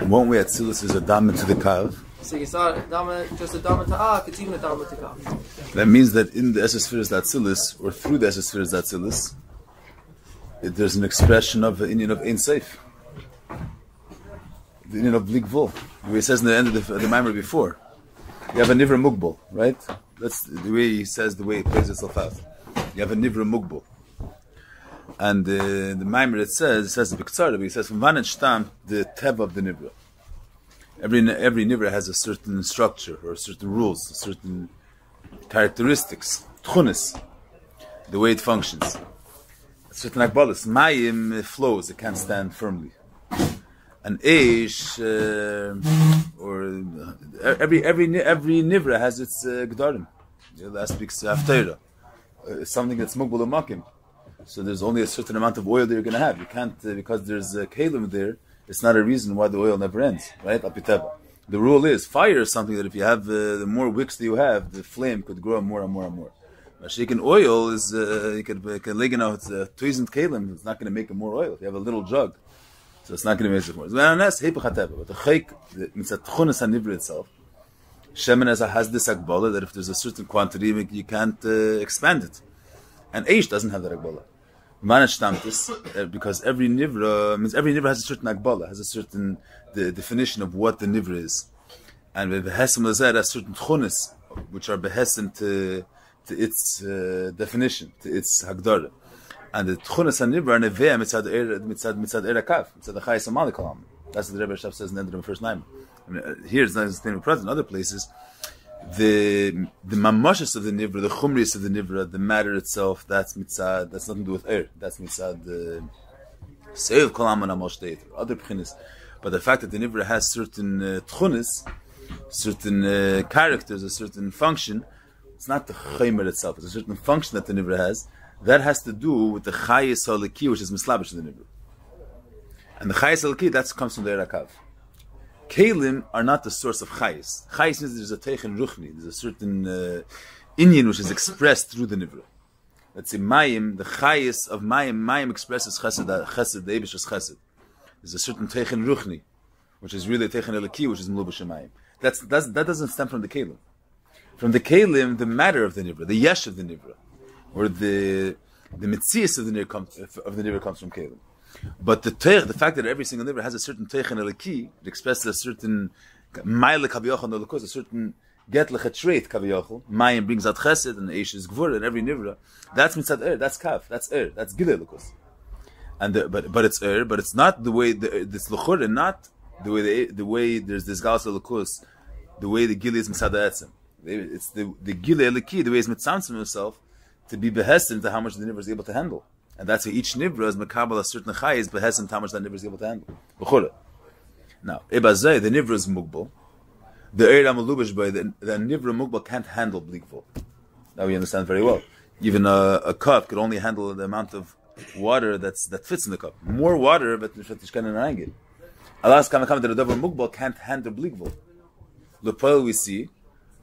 One way Atzilus is a dama to the kav. So you saw just a dama to ak, it's even a dama to kav. That means that in the Esespheres Atzilus, or through the Esespheres Atzilus, there's an expression of the Indian of Ein Seif. The Indian of Bligvul. The way it says in the end of the Maimer before. You have a Nivra Mugbal, right? That's the way he says, the way it plays itself out. You have a Nivra Mugbal. And the Maimer it says the Biktsar, but he says from Vanet Shtam, the Teb of the Nivra. Every Nivra has a certain structure, or certain rules, certain characteristics, tchunis, the way it functions. A certain akbalas. Mayim flows, it can't stand firmly. An Eish, or every Nivra has its G'darim. The last speaks Haftarah. Something that's Mugbal Makim. So there's only a certain amount of oil that you're going to have. You can't, because there's a kalim there, it's not a reason why the oil never ends, right? Apiteva. The rule is, fire is something that if you have, the more wicks that you have, the flame could grow more and more and more. Shaken oil is, you can lay out, it's a 2,000 kalim, it's not going to make it more oil. If you have a little jug, so it's not going to make it more. But the chayk, it's a tchunas hanivra itself. Shemen has this akbala that if there's a certain quantity, you can't expand it. And Eish doesn't have that akbala. Managed tamtis, because every nivra has a certain akbala, has a certain the definition of what the nivra is, and with behesim lazar has certain tchunis which are behesim to its definition, to its hagdara, and the tchunis and nivra are neveh mitzad erakav, mitzad the chayis amali kalam. That's what the Rebbe Shaf says in the end of the first name. Here it's not the same present. In other places, the mamashas of the nivra, the chumris of the nivra, the matter itself, that's mitzad, that's nothing to do with that's mitzad the seiv kolam and amosh or other pchinis. But the fact that the nivra has certain tchunis, certain characters, a certain function, it's not the chaymer itself, it's a certain function that the nivra has, that has to do with the chayis halaki, which is mislabish in the nivra. And the chayis halaki, that comes from the erakav. Kalim are not the source of chayis. Chayis means there's a teichen ruchni, there's a certain inyan which is expressed through the nivra. Let's say mayim, the chayis of mayim expresses chesed, the eibish is chesed. There's a certain teichen ruchni, which is really teichen elaki, which is mlubash mayim. That doesn't stem from the kalim. From the kalim, the matter of the nivra, the yesh of the nivra, or the mitzias of the nivra comes from kalim. But the fact that every single nivra has a certain teichen elaki, it expresses a certain ma'ile kaviyachal no lekos, a certain getlech trait kaviyachal. Mayim brings out chesed, and eish is gvur, and every nivra, that's mitzad that's kav, that's that's gilei lekos. And but it's but it's not the way this luchur, and not the way there's this galas lekos, the way the gilei is mitzad etzem. It's the gilei elaki, the way it's mitzamtzim himself to be behesten to how much the nivra is able to handle. And that's why each nivra is makabel a certain chayis behesim how much that nivra is able to handle. Now, ebazay, the nivra is mugbal. The eira malubish by the nivra mugbal can't handle blikvul. Now we understand very well. Even a cup could only handle the amount of water that fits in the cup. More water, but nishkan and arangit. Alas kamakam that the nivra mugbal can't handle blikvul. Lepel we see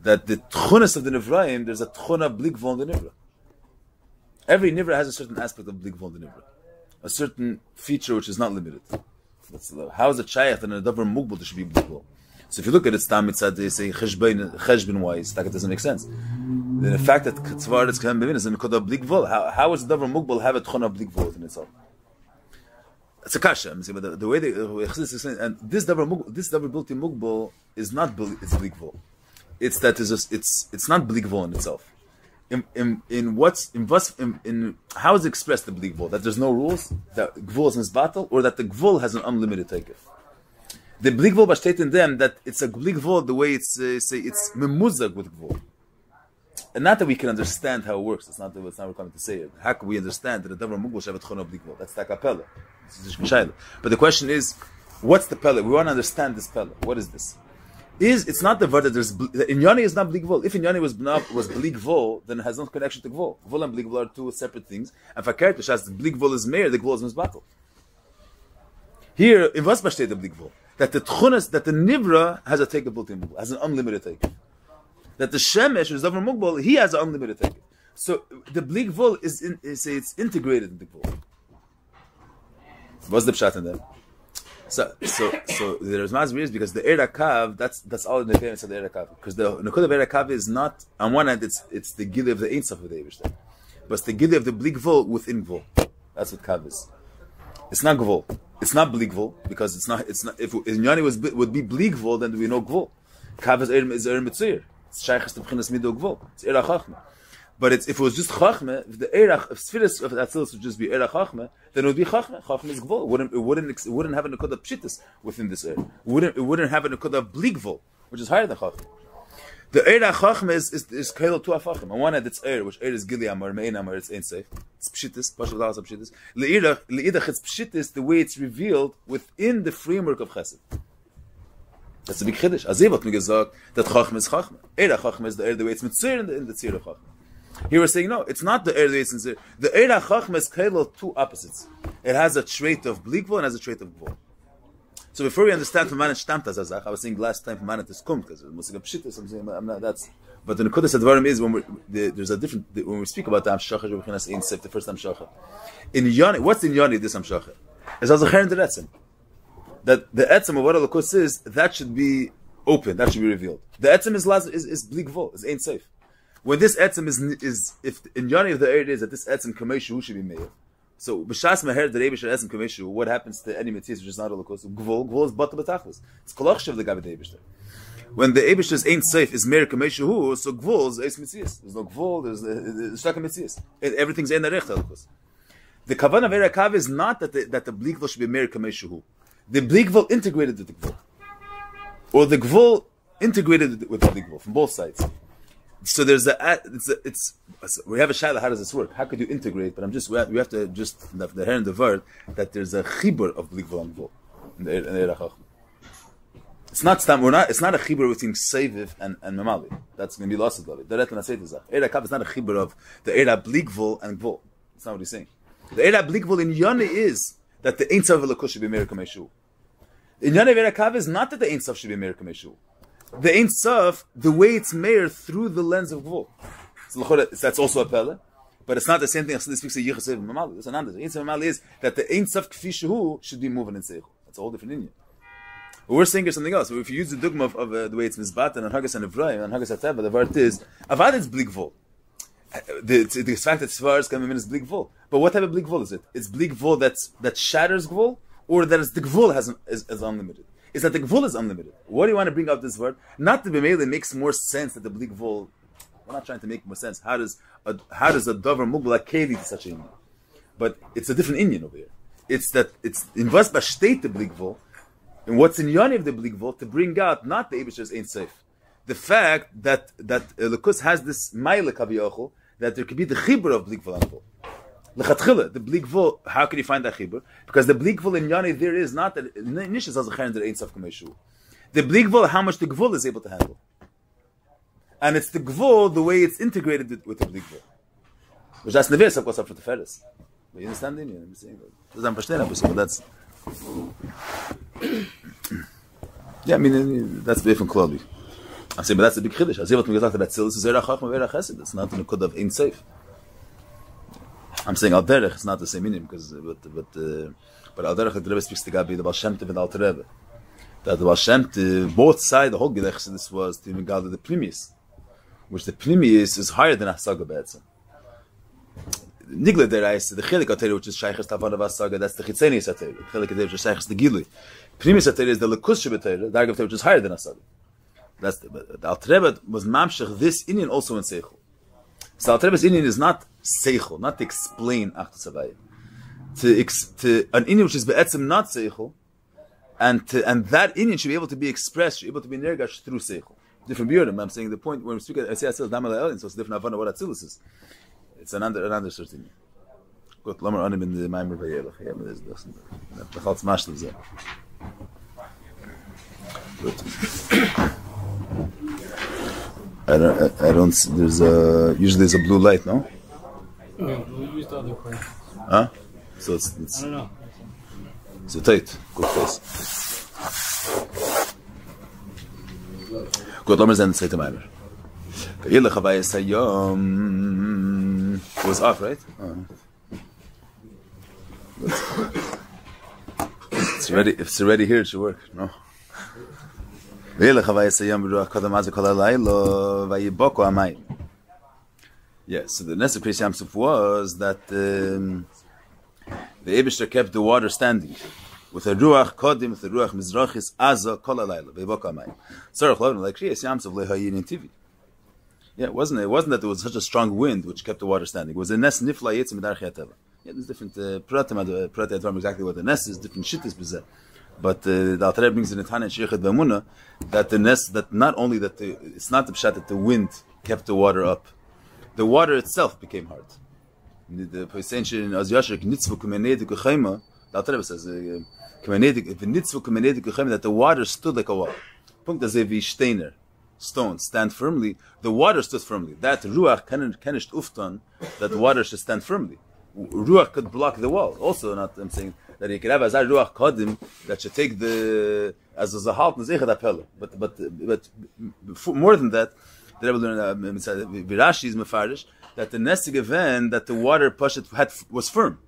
that the tchunas of the nivraim, there's a tchuna blikvul in the nivra. Every nivra has a certain aspect of blikvul in the nivra, a certain feature which is not limited. How is it shaykh that in a davar mugbal there should be blikvul? So if you look at it, stam mitzad they say cheshbon wise, like it doesn't make sense. Then the fact that katzvar is can be is because of blikvul. How is the davar mugbal have a tchon of blikvul within itself? It's a kasha. But the way they and this davar built in mugbal is not it's blikvul. It's that it's not blikvul in itself. In how is it expressed the blikvul? That there's no rules, that gvul is misbatal, or that the gvul has an unlimited takeoff. The blikvul b'shteit in them that it's a blikvul the way it's it's memuzag with gvul, and not that we can understand how it works. It's not what we're coming to say. How can we understand that the davar mugbal should have a tchon of blikvul? That's the kapella. But the question is, what's the pella? We want to understand this pella. What is this? It's not the word that there's Inyani is not blikvul. If Inyani was blikvul, then it has no connection to gvul. Gvul and blikvul are two separate things. And for character, the blikvul is meir, the gvul is misbatal. Here, in was besteht the blikvul? That the tchunas, that the nivra has a take built in, has an unlimited take. That the shemesh, who is davar mugbal, he has an unlimited take. So the blikvul it's integrated in the gvul. What's the pshat in that? So there's masbir is because the erakav, that's all in the famous of the erakav. Because the nekud of erakav is not, on one hand, it's the gili of the ein sof of the Eibishter, but it's the gili of the bli gvul within gvul. That's what kav is. It's not gvul. It's not bli gvul because it's not. If Inyani would be bli gvul, then we know gvul. Kav is mitzir. It's shaychus to b'chinas mido gvul. It's erach chachma. But if it was just chachma, if the erach, if Sfiris of Atzilus would just be erach chachma, then it would be chachma. Chachma is gvul. It wouldn't have a nekud of pshitis within this erach. It wouldn't have a nekud of bli gvul, which is higher than chachma. The erach chachma is kailo tu afachim. On one hand, it's which is gili amar, mein amar, it's ain't safe. It's pshitis, pashav dalas pshitis. Leidach, it's pshitis the way it's revealed within the framework of chesed. That's a big chiddush. Azivot me gesagt that chachma is chachma. Erach chachma is the way it's mitzir in the tzir of chachma. Here we're saying no, it's not the way it's sincere. The erach chachma is kailo two opposites. It has a trait of bli gvul and has a trait of gvul. So before we understand from Manet Shtamta Zazach, I was saying last time from Manet is kum because it's musik pshitis. I'm saying I'm not. That's. But the nekudas advarim is there's a different when we speak about the amshacha b'chinas ein sef the first amshacha. In Yoni, what's in Yoni this amshacha? It's also cher in the etzem. That the etzem of what alakus is that should be open, that should be revealed. The etzem is bli gvul, is ein safe. When this etzem is if in Yoni of the area is that this etzem kameshu should be made. So b'shas meher the Eibishter etzem kameshu. What happens to any mitzvah which is not alakus? Gvul is bata b'tachlis. It's kolach of the gabi Eibishter. When the Eibishter's ain't safe is mer kameshu, so gvul is eis mitzvahs. There's no gvul. There's shtaka mitzvahs. Everything's ein arech alakus. The kavanah of erakav is not that the bli gvul should be mer kameshu. The bli gvul integrated with the gvul, or the gvul integrated with the bli gvul from both sides. So there's we have a shaila. How does this work? How could you integrate? But we have to just the hair and the word that there's a chibur of bli gvul and gvul in the erach chachma. It's not a chibur between seviv and mamali. That's going to be lost of it. The retan asay tizach. Erakav is not a chibur of the era bli gvul and gvul. That's not what he's saying. The era bli gvul in Yoni is that the ein sof v'lakush should be meir kameshu. In Yoni erakav is not that the ein sof should be meir kameshu. The Ein Sof, the way it's meir through the lens of Gvul. So that's also a pele, but it's not the same thing as this speaks of Yichas and Mamali. It's another. Ein Sof Mamali is that the Ein Sof Kfi Shehu should be moving in Seichel. That's a whole different inyan. What we're saying is something else. If you use the dogma of the way it's Mizbat and Hagas and Evrayim and Hagas Ateva, the word is Avad is bli gvul. The fact that Svar's can be is bli gvul. But what type of bli gvul is it? It's bli gvul that shatters gvul, or that the gvul is unlimited. Is that the gvul is unlimited. What do you want to bring up this word? Not the b'meili makes more sense that the bli gvul. We're not trying to make more sense. How does a davar mugbal keli to such a inyan? But it's a different inyan over here. It's that it's in vas b'shteit the bli gvul, and what's in yoni of the bli gvul to bring out not the Eibishter's ain't safe. The fact that Lukus has this ma'ile kaviyachol that there could be the chibur of bli gvul and gvul. L'chatchila, the bli gvul, how can you find that chibur? Because the bli gvul in Yoni there is not that nish is azachar that ain't sof kameshu. The bli gvul, how much the gvul is able to handle, and it's the gvul the way it's integrated with the bli gvul. Which that's neves of course for the feres. But you understand it? I'm saying but that's yeah. I mean that's different clearly. I'm saying, but that's a big chiddush. I say what we talked about. This is erach chachma verach chesed. It's not in the code of ain't safe. I'm saying al derech, it's not the same meaning because but al derech the Rebbe speaks to Gabi the Baal Shem Tov and Al Rebbe that the Baal Shem Tov both sides the whole Gilech this was to regard the Primis, which the Primis is higher than Hasaga Be'etzem. Nigle derais the Chelik Ateri which is Shaychas Tavan of Hasaga that's the Chitzeni Ateri. Chelik Ateri which is Shaychas the Gilui. Primis Ateri is the Lekus Shebeteri the Dargav which is higher than Hasaga. That's the Al Rebbe was mamshech this Indian also in Seichel. So Al Rebbe's Indian is not Seichel, not to explain Achdus Havayim. To an Indian which is be'etzem not Seichel, and that Indian should be able to be expressed, should be able to be nergash through Seichel. Different Biyurim. I'm saying the point when we speak, I say Atzilus Damal Elin, so it's different Havana what Atzilus is. It's another sort of thing. Good, Lamar Anim in the Maimer Vayelech. Yeah, but there's the Chaltz Mashlev there. Good. I don't. There's usually there's a blue light, no? No, we use the other coin. Huh? So it's. I don't know. It's a tight. Good place. Good. Lamer Zen say to Meir. Yelech Havaya Sayom. It was off, right? Oh. it's already here, it should work. No. ויולך ויסיים ברוח קודם אז וכל הלילה ויבוקו המים. Yeah, so the Ness of Kriyas Yamsuf was that the Eibishter kept the water standing with a ruach kodim, with a ruach mizrachis aza kol halayla veiboko hamayim. Tzarech lovin like Kriyas Yamsuf lehayin tivi. Yeah, it wasn't that there was such a strong wind which kept the water standing. It was a Ness nifla yitzim darchi hateva. Yeah, there's different pratim exactly what the Ness is, different shittis b'zeh. But the Alter Rebbe brings in the Tanya Sheikhad B'Emunah that the Ness, that not only that it's not the pshat that the wind kept the water up, the water itself became hard. The Pesach in Az Yashar Knitzvu Kumenedi Kuchema, the Alter Rebbe says that the water stood like a wall. Punkt azevi steiner, stones stand firmly. The water stood firmly. That ruach kenisht uftan, that the water should stand firmly. Ruach could block the wall. Also, not I'm saying that you could have as a ruach kodim that should take the as a halt nezechet apel. But more than that, the Rebbe learned Virashi is mefarish that the nestig event that the water pushed was firm.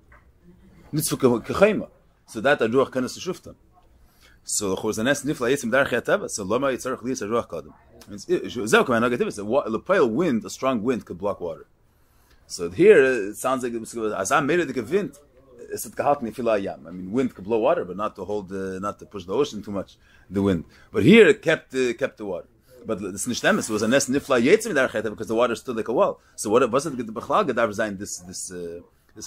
Nitzvuk kechema. So that a ruach kenisht shuftan. So the nes nifla yitzim darchi ateva. So lama yitzarach liyis a ruach kodim. Zeh kaman negative. The pale wind, a strong wind, could block water. So here it sounds like as I made it the wind. It's gehalten nifila yam. I mean, wind could blow water, but not to hold, not to push the ocean too much. The wind, but here it kept the water. But the nishlemes was a nes nifla yitzim darchi ateva because the water stood like a wall. So what wasn't the b'chlal gadar zayin this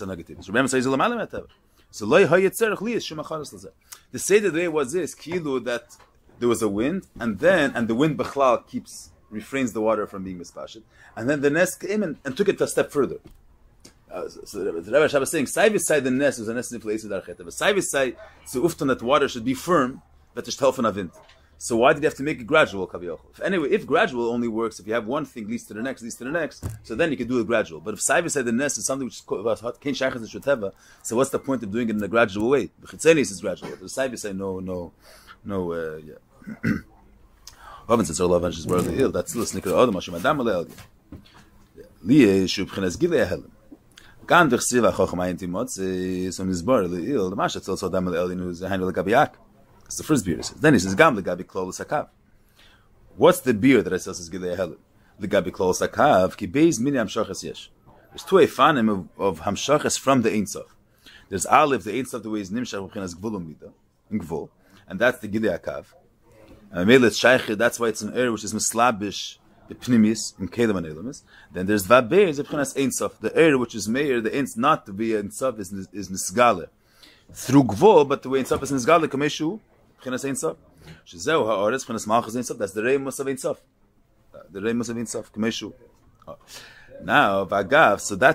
negative. So remember says l'malam ateva. So loy hayitzerach liyis shumacharas lazeh. The say the way was this kilu that there was a wind and the wind b'chlal refrains the water from being mispashed, and then the nes came and took it a step further. So the Rebbe Shab is saying, side the nes was a nes nifla darchet, but side so ufton that water should be firm, but it's helfen a wind. So why did you have to make it gradual? Anyway, if gradual only works if you have one thing leads to the next, so then you can do it gradual. But if side the nes is something which is kein shaychus shuteva, so what's the point of doing it in a gradual way? The chitzenis is gradual. The side no. That's still a snicker adam Hashem adam le'el. Liye shu b'chinas gilei helim. Gan v'chsiv ha'chochma intimot so mizbar le'il the mashat also adam le'el who's the handle l'gabiyak. That's the first beer he says. Then he says gam l'gabi klolus hakav. What's the beer that I says is gilei helim? L'gabi klolus hakav ki beis mini hamshachas yesh. There's two efanim of hamshachas from the Ein Sof. There's Aleph, the Ein Sof, the way is nimshach b'chinas gvulum mida in gvul, and that's the gilei hakav. That's why it's an air which is mislabish the pnimis in kelim and elamis. Then there's vabeir is b'chinas Ein Sof, the air which is meir, the Ein not to be Ein Sof is nisgale through gvul, but the way Ein Sof is nisgale kameshu b'chinas Ein Sof. Shezeu ha'aretz b'chinas malchus Ein Sof. That's the reimus of Ein Sof. The reimus of Ein Sof kameshu. Now vagav, so the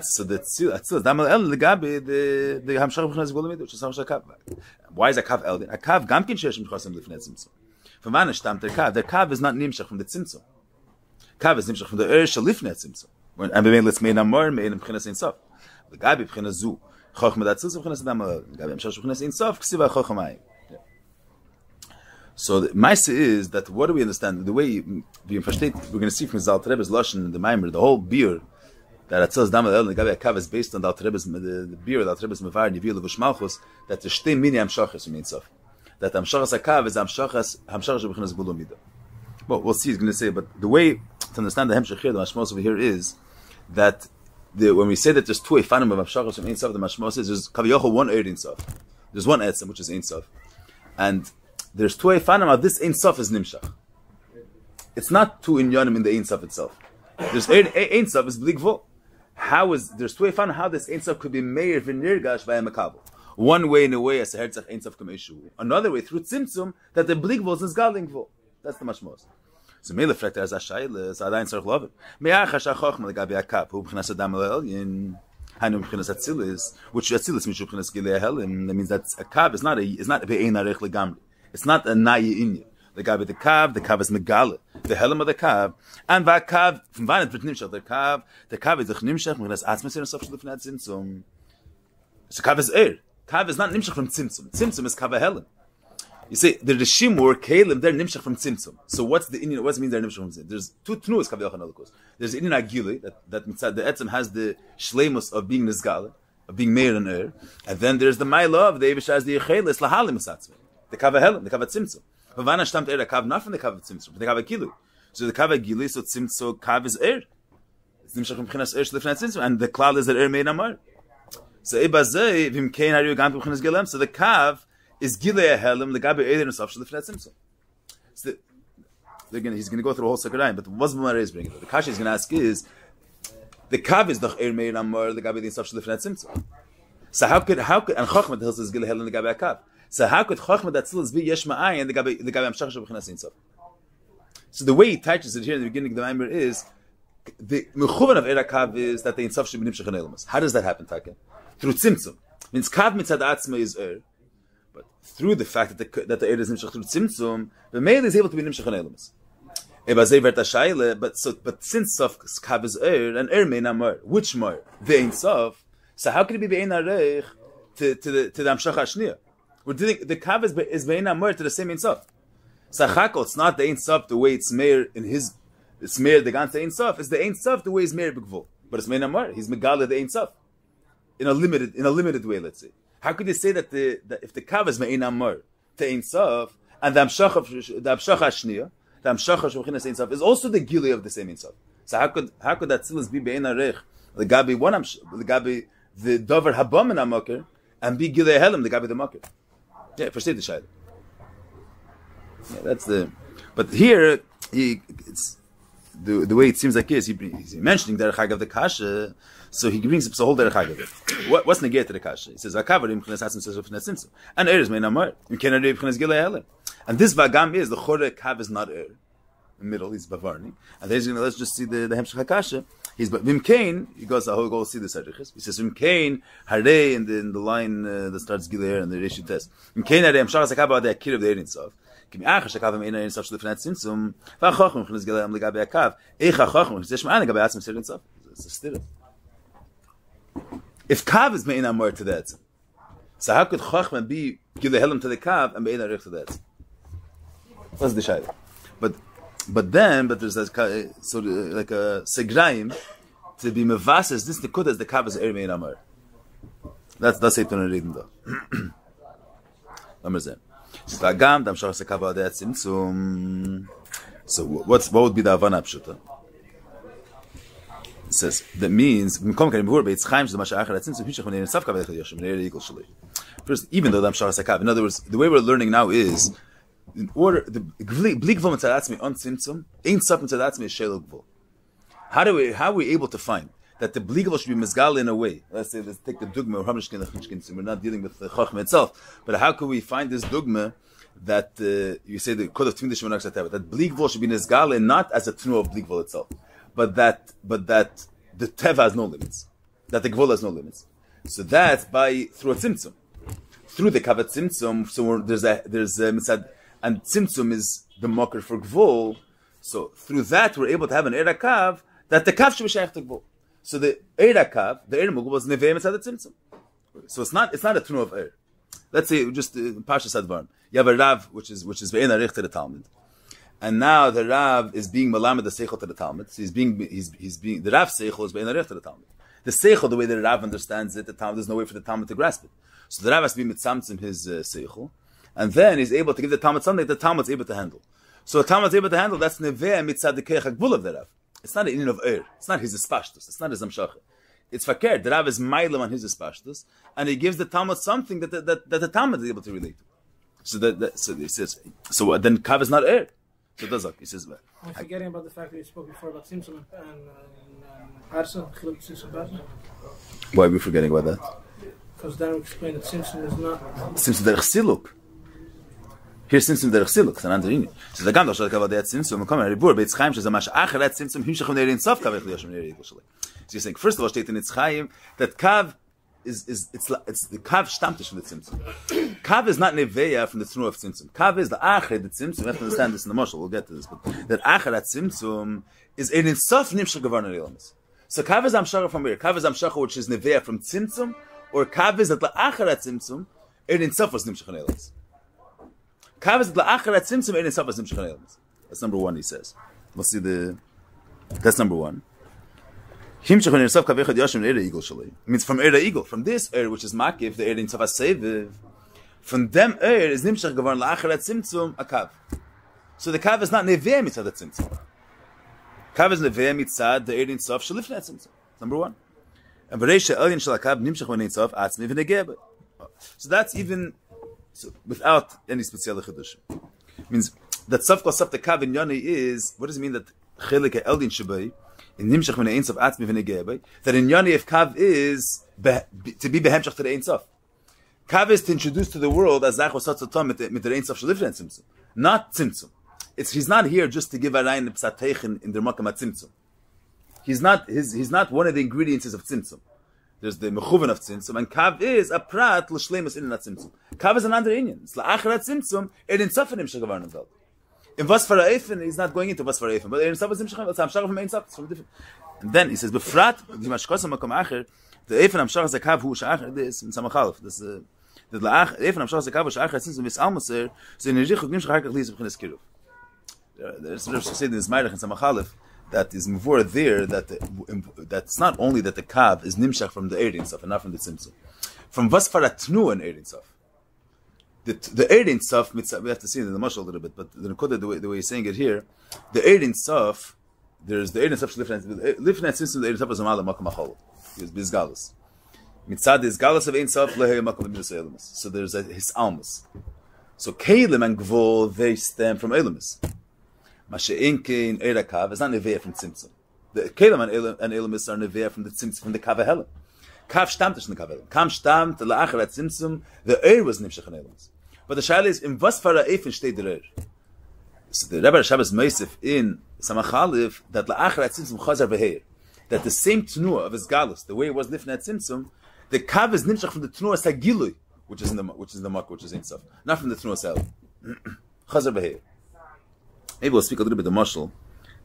damal el legabi the hamshach b'chinas gvul which is hamshach kav. Why is a kav eldin? A kav gamkin shesh b'chinas lifnei tzimtzum. From Vana stammt der Kav. Der Kav is not nimshach from the Tzimtzum. Kav is nimshach from the Shalifnei Tzimtzum. And we let's make Namor, make him B'chinas Ein Sof. The Gabi B'chinas Zu, Chochma Datzuz B'chinas Damal. Gabi Hamshach B'chinas Ein Sof, Ksiva Chochma. So the Maisa is that what do we understand? The way we versteht, we're going to see from the Alter Rebbe's Lashon in the Maimer, the whole beer that Atzuz Damal El, the Gabi Kav is based on the Alter Rebbe's the beer, the Alter Rebbe's Mevar, Yivil V'Shmalchus, that the Shtei Mini Hamshachas from Ein Sof. That Hamshachas Hakav is Hamshachas B'chinas Gvul Mida. Well, we'll see. He's going to say, but the way to understand the Hemshech here, the Mashmos over here is that when we say that there's two efanim of Hamshachas from Ein Sof, the Mashmos is there's Kaviyochel one Ein Sof. There's one Etzem which is Ein Sof, and there's two efanim of this Ein Sof is Nimshach. It's not two inyanim in the Ein Sof itself. There's Ein Sof is Bli Gvul. There's two efanim how this Ein Sof could be meir v'nirgash by a makabel. One way, in a way, as a herzach Ein Sof kameshu. Another way, through tzimtzum, that the blig v'os is galing v'o. That's the mashmos. So Meir lefrekter as a shayla, so adayin tzarich lovin. Me'ach ha-shachachma legabi hakav, hu b'chinas adam le'elyin, hainu b'chinas atzilis, which atzilis mishu b'chinas gilei helim. That means that a kav is not a be'ein arech legamri. It's not a nayi inyan. Legabi the kav is megale. The helim of the kav, and v'akav, from vanet v'tnimshach, the kav is the chnimshach, b'chinas atzmes yin sof shlifnat tzimtzum. So kav is air. Kav is not nimshach from tzimtzum. Tzimtzum is kav helim. You say the rishim or kelim they're nimshach from tzimtzum. So what's the Indian? What does it mean they're nimshach from tzimtzum? There's two tnuas kav yochan alukos. There's Indian agili that mitzad the etzem has the shleimus of being nizgale, of being meir and er, and then there's the ma'ila of the Eibush as the yechelis lahalim misatzvei. the kav helam, the kav tzimtzum. But vana stammt kav not from the kav tzimtzum, from the kav gilu. So the kav gilu so tzimtzum kav is It's nimshach from b'chinas shlifnei tzimtzum, and the klal is that made amar. So ibazei v'im kein haru gam b'chinas gelem. So the kav is gilei helam, the gabi eider nusaf shlifnei tzimtzum. So he's going to go through a whole second line, but what's the Gemara is bringing? The kasha he's going to ask is the kav is doch made amar, the gabi nusaf shlifnei tzimtzum. So how could and Chochmah tells us Gilei Helam the Gabi Akav. So how could Chochmah that still is be Yesh Ma'ayin and the Gabi Amshach Shabbachinas Ein Sof? So the way he touches it here in the beginning of the Maimer is the Mechuvan of Erakav is that the Ein Sof should be Nimshach Elamas. How does that happen, Taka? Through Tzimtzum. Means Kav Mitzad Atzma is but through the fact that the is Nimshach through Tzimtzum, the male is able to be Nimshach Elamas. But since Sof Kav is and Mein Amar, which Mar? The Ein Sof. So how can it be be'ein areich to the Amshach Hashniya? We're dealing, the kav is be'ein amor to the same Ein Sof. So chakol, it's not the Ein Sof the way it's Meir in his, it's Meir the ganze Ein Sof, it's the Ein Sof the way he's Meir b'gvul. But it's be'ein amor, he's megala the Ein Sof. In a limited way, let's say. How could you say that if the kav is be'ein amor to Ein Sof, and the Amshach Hashniya, the Amshach Hashniya Ein Sof is also the gili of the same Ein Sof. So how could that still be be'ein areich, the gabi one the gabi the dover habam in amaker and be gilei helam the gabi the maker. Yeah, versteht the shayla. Yeah, that's the. But here it's the way it seems like he's mentioning the derech of the kasha, so he brings up the whole derech of what's negate to the kasha? He says akavarim chines hasim says of netzimtzum and is mein amar you cannot do chines gilei helam, and this vagam is the chore kav is not in the middle, he's bavarni, and then let's just see the hemshach hakasha. He's but Vimkain, he goes, I'll go see the Sadichis. He says, Vimkain, Hare, in the line that starts Gilear and the Rishi test. Vimkain, Hare, Amshach Sakaba, the Akir of the Erin Sof. Kim Ach, Shakav, Eina, Erin Sof, Shlifnat Simsum, Vachochem, Chlis Gilear, Ligabe Akav, Echa Chochem, Zeshman, Ligabe Atzim, Serin Sof. It's a still. If Kav is Me'ina more to that, so how could Chochem be Gilear Helam to the Kav and Me'ina Rich to that? What's the Shayla? But there's that sort of like a segraim to be mevases. This the kud as the kav is mein amar. That's it on a reading though. Amazon. So agam dam shach sekav adat simtzum. So what would be the avana pshuta? It says that means mkom kan bevor beitz chaim shel mashach adat simtzum hishach min safka beitz yoshim neir equal shli. First, even though dam shach sekav, in other words, the way we're learning now is. In order, the blik v'l mitzadatzmi on tzimtzum, ain't suf mitzadatzmi is shelo gvul. How are we able to find that the blik v'l should be mizgal in a way? Let's take the dugma or hamishkin lechmishkin. We're not dealing with the chachma itself, but how can we find this dugma that you say the code of tmid shemanak that blik v'l should be mizgal not as a tnu of blik v'l itself, but that the teva has no limits, that the gvul has no limits. So that's through a tzimtzum, through the kavat tzimtzum. So there's a mitzad. And tzimtzum is the mocker for gvul, so through that we're able to have an erakav that the kav should be shaykh to gvul. So the erakav, the ermugul was nevei mitzad the tzimtzum. So it's not a tunu of er. Let's say just Pasha Sadvarm. You have a rav which is ve'en arich to the Talmud, and now the rav is being malamed the seichel to the Talmud. So he's being the rav seichel is ve'en arich to the Talmud. The seichel, the way the rav understands it, the Talmud, there's no way for the Talmud to grasp it. So the rav has to be mitzamtzim his seichel. And then he's able to give the Talmud something that the Talmud's able to handle. So the Talmud's able to handle, that's neveh mitzad the keich hakbul of the Rav. It's not an in of it's not his espashtus, it's not his amshacha. It's fakir, the Rav is mailam on his espashtus, and he gives the Talmud something that the Talmud is able to relate to. So he says, so then kav is not So it does look, he says, I'm forgetting about the fact that you spoke before about Simpson and Parsa, Chiluk Simpson Parsa. Why are we forgetting about that? Because then we explained that Simpson is not... Simpson derech siluk. Here Simpson derech siluk, an andere. So the gam doshal kavod that Simpson, come on, ribur beitz chaim sheza mash acharat Simpson himshach neir in sof kav yoshim neir equal shli. So you're saying first of all steht in its chaim that kav it's the kav stamtish from the Simpson. Kav is not neveya from the tnu of Simpson. Kav is the acher the Simpson. We have to understand this in the mashal. We'll get to this, but that acharat Simpson is in sof nimshach gavarner ilamis. So kav is amshach from where? Kav is amshach which is neveya from Simpson, or kav is that the acharat Simpson in sof was nimshach ilamis. Kav is la'acharat tzimtzum ein esav as nimshach ha'elamis. That's number one, he says. We'll see that's number one. Himshach ein esav kav echad yashim eira eagle shalei. It means from eira eagle. From this eira, which is makif, the eira in tzavas seviv, From them is nimshach geworden la'acharat tzimtzum a kav. So the kav is not neveh mitzad the tzimtzum. Kav is neveh mitzad the ein sof shelifnei tzimtzum. Number one. And v'reisha elyon shel kav nimshach v'nein sof atzmi v'negeh. So that's even without any special chiddush. Means that sof kol sof the kav in yoni is, what does it mean that chelik elyon shabay in nimshach v'nein sof atzmi v'negeh? That in yoni if kav is to be behemshach to the ein sof. Kav is to introduce to the world as zach wasatzatom mit the ein sof shelifnei tzimtzum, not tzimtzum. He's not here just to give a rein psateichen in the makam tzimtzum. He's not one of the ingredients of tzimtzum. There's the mechuven of tzimtzum, and kav is a prat l'shleimus in that tzimtzum. Kav is an other Indian. It's la'acharat tzimtzum in sofanim shagavarnim veld. In was for eifen, he's not going into was for eifen, but in sof is nimshach. It's hamshach from ein sof. It's from different. And then he says befrat the mashkos makam acher the eifen hamshach is a kav hu shachar this in samachalf this. The la'ach eifen hamshach is a kav hu shachar tzimtzum vis almoser so in erich nimshach harkach liz b'chinas kiruv. There's said in this Meirach and Samachalef that is more there that's not only that the kav is nimshach from the Eidin Sof and not from the Tzimtzum. From Vasfarat Tnu and Eidin Sof. The Eidin Sof, we have to see it in the Mashal a little bit, but the Nakoda, the way he's saying it here, the Eidin Sof, there's the Eidin Sof Lifnei Tzimtzum, the Eidin Sof is Amala Makam Achol. It's Bizgalus. Mitzad is Galus of Ein Sof, Lehei Makam Midas Eilumis. So there's his almas. So Kalim and Gvol, they stem from Eilumis. Masha'inkin Eirakav is not Neveah from Tzimtzum. The Kelam and Elamis are Neveah from the Tzimtzum, from the Kav Helam. Kav stammt from the Kav Helam. Kam stammt, the La'acharat Tzimtzum, the Eir was Nimshach and Elamis. But the Shaila is, in was fara Eifen steht der Eir. So the Rebbe Shabbos Meisif in Samachalif, that La'acharat Tzimtzum Chazar V'heir, that the same Tnuah of his Galus, the way it was Lifnei Tzimtzum, the Kav is Nimshach from the Tnuah Sagilui, which is the Mak, which is in Sof, not from the Tnuah Sel. Chazar V'heir. Maybe we'll speak a little bit of mashal,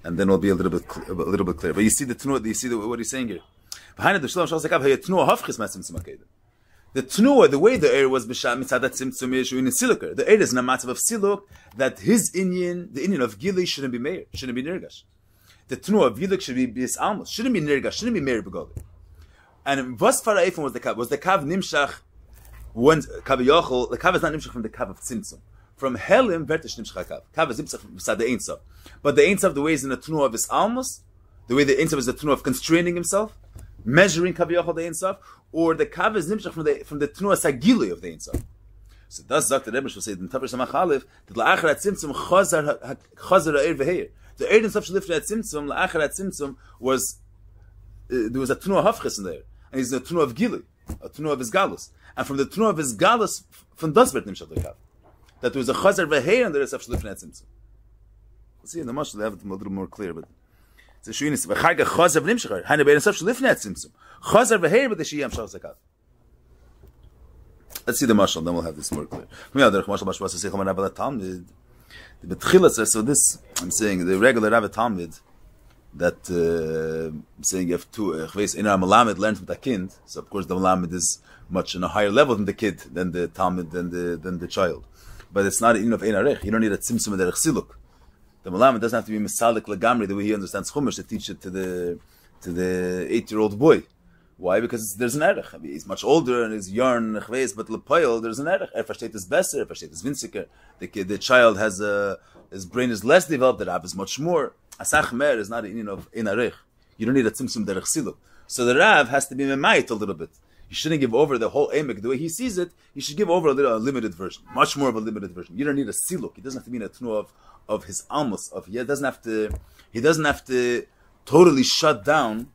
and then we'll be a little bit clear. But you see what he's saying here. Behind the tnuah, the way the air was b'sham mitzadat tzimtzum yeshu in silukar. The air is in a matzav of siluk that his Inyan, the Inyan of Gili, shouldn't be meir, shouldn't be nirgash. The tnuah of Yiluk should be bis almos, shouldn't be nirgash, shouldn't be meir b'goli. And was fara eifon was the kav nimshach when kav yochel, the kav is not nimshach from the kav of tzimtzum. From Helim, vertish nimshach kav. Kav is nimshach beside the Ein Sof. But the Ein Sof, the way is in the tnuah of his almos, the way the Ein Sof is the tnuah of constraining himself, measuring kav yochel the Ein Sof, or the kav is nimshach from the tnuah sagili of the Ein Sof. So that's Dr. Rebbe will say in Tavar Samachalif that la'acharat tzimtzum chazar ha'er v'heir. The Ein Sof shlifnei tzimtzum la'acharat tzimtzum was there was a tnuah hafchis in there, and he's the tnuah of gili, a tnuah of his galus, and from the tnuah of his galus from dasbert nimshach the kav. That there was a chazar v'heir and there is a shlifnei tzimtzum. We'll see in the mashal they have it a little more clear, but it's a shuinis v'charga chazar v'nimshachar hani bein asaf shlifnei tzimtzum chazar v'heir but the shiyam shal zakav. Let's see the mashal, then we'll have this more clear. So this, I'm saying, the regular Rav Talmud that saying you have two in our Malamed learns with a kind, so of course the Malamed is much on a higher level than the kid, than the Talmud, than the child. But it's not in of Ein Arech. You don't need a tzimtzum derech siluk. The Malamed doesn't have to be misalik lagamri the way he understands Chumash to teach it to the 8-year-old boy. Why? Because there's an erech. I mean, he's much older and he's yarn chveis, but lepoil there's an erech. Versteht is besser, versteht is winziger. The child has his brain is less developed. The Rav is much more. Asach mer is not an in of Ein Arech. You don't need a tzimtzum derech siluk. So the Rav has to be memayit a little bit. You shouldn't give over the whole emek the way he sees it. You should give over a limited version, much more of a limited version. You don't need a siluk. He doesn't have to be in a tnuah of his almos. He doesn't have to totally shut down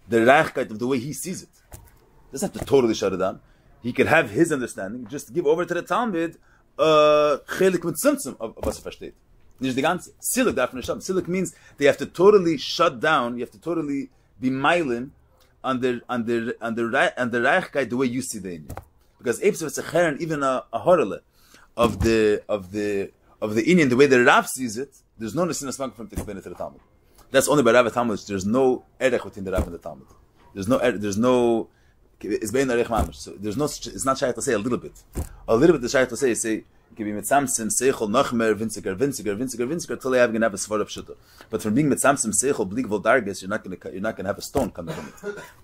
the reichkeit of the way he sees it. He doesn't have to totally shut it down. He could have his understanding. Just give over to the Talmud chelik mit tzimtzum of was versteht. Nicht die ganze. Siluk darf nicht schaden. Siluk means they have to totally shut down. You have to totally be mailim on the reichkeit the way you see the Inyan. Because Eibs of Tzacharen, even a horele of the Inyan, the way the Rav sees it, there's no nesinas magam from to explain it to the Talmud. That's only by Rav Talmud. There's no erech between the Rav and the Talmud. There's no it's bein erech mamash. So there's no. It's not shy to say a little bit. A little bit. The shy to say give me mitzamsim seichel nachmer vinziger till I have a svara pshuta. But from being mitzamsim seichel blig vol darges, you're not gonna have a stone coming from it.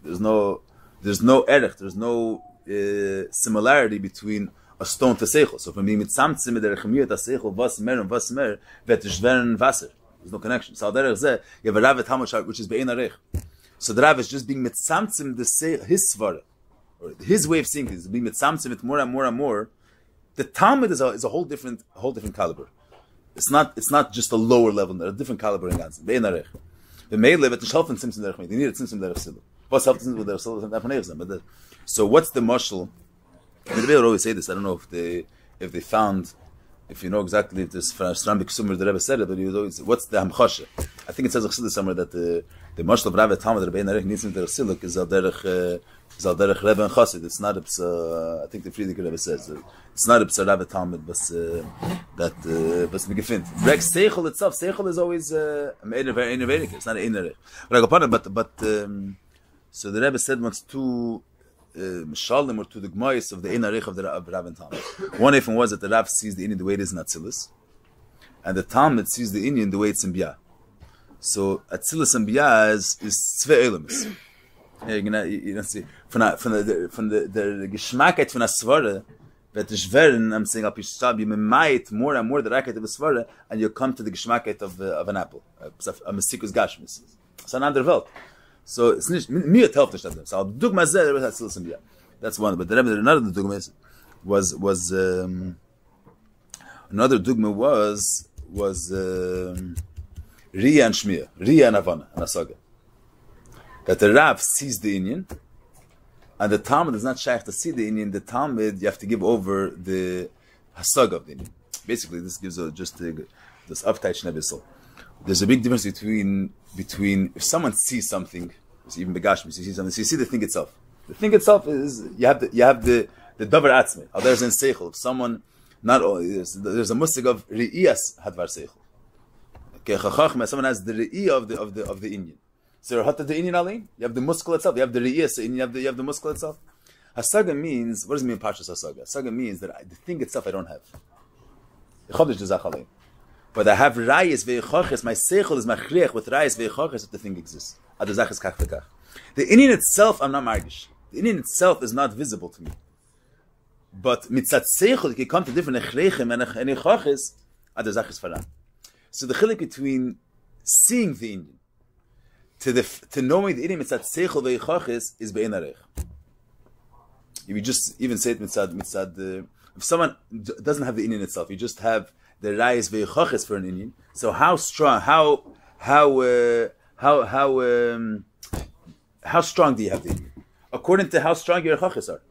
There's no erech. There's no similarity between a stone to seichel. So from being mitzamtzim mit der chemiyat a seichel was mer, vet shveren Wasser. There's no connection. So derech zeh you have a Rav Talmud which is bein arech. So the Rav is just being mitzamtzim his svara, or his way of seeing things, being mitzamtzim it more and more. The Talmud is a whole different caliber. It's not just a lower level, a different caliber in Ganzen. Bein arech. The may live at the shelf and simsim derech me. They need it simsim derech silu. What's helped simsim derech silu? So what's the mashal? The Rebbe would always say this. I don't know if they found, if you know exactly if this Strambik Sumer the Rebbe said it, but he was always, what's the hamchasha? I think it says somewhere that the mashal of Rav Talmud the Rebbe needs simsim derech silu is al derech Rebbe and Chassid. It's not I think the Friedrich Rebbe says it's not a Rav Talmud, but that but we gefind. Rex seichel itself, seichel is always very innovative. It's not an innovative. But so the Rebbe said once two Shalom or to the Gmois of the Einarech of Rav and Talmud. One even was that the Rav sees the Indian the way it is in Atzilus, and the Talmud sees the Indian the way it's in Bia. So Atzilus and Bia is zwei Elemes. You see from the Geschmackheit von der Svara. But the shveren, I'm saying, you might more and more the racket of a svara, and you come to the geschmackheit of an apple, a mesikus gashmis. It's another welt. So it's not mir helped the shadam. So dugma zeh has still some. That's one. But the another dugma was another dugma was Ria and Shmir, Ria and Havana and Asaga. That the Rav sees the Indian. And the Talmud is not shaykh to see the Indian. The Talmud, you have to give over the hasag of the Indian. Basically, this gives just this uptight shnebisel. There's a big difference between if someone sees something, even begashmi, you see something, so you see the thing itself. The thing itself is you have the davar atzmi. There's in seichel. If someone not only there's a musig of re'iyas hadvar seichel. Okay, chachachma. Someone has the re'iyah of the Indian. So the Indian alin, you have the muscle itself, you have the re'iyah, you have the muscle itself. Hasaga means, what does it mean Pashas Hasaga? Hasaga means that the thing itself I don't have. Chodsh is achalin. But I have rayis ve'choches, my seichel is machriach with rayis ve'choches if the thing exists. Adazach is kach v'kach. The Indian itself I'm not margish. The Indian itself is not visible to me. But mitzat seichel, you can come to different echreichim and echoches, adazach is faran. So the chilik between seeing the Indian to knowing the Indian mitzad seichel ve'yichachis is be'enarech. You just even say it mitzad. If someone doesn't have the Indian itself, you just have the rayis ve'yichachis for an Indian. So how strong? How strong do you have the Indian? According to how strong your yichachis are.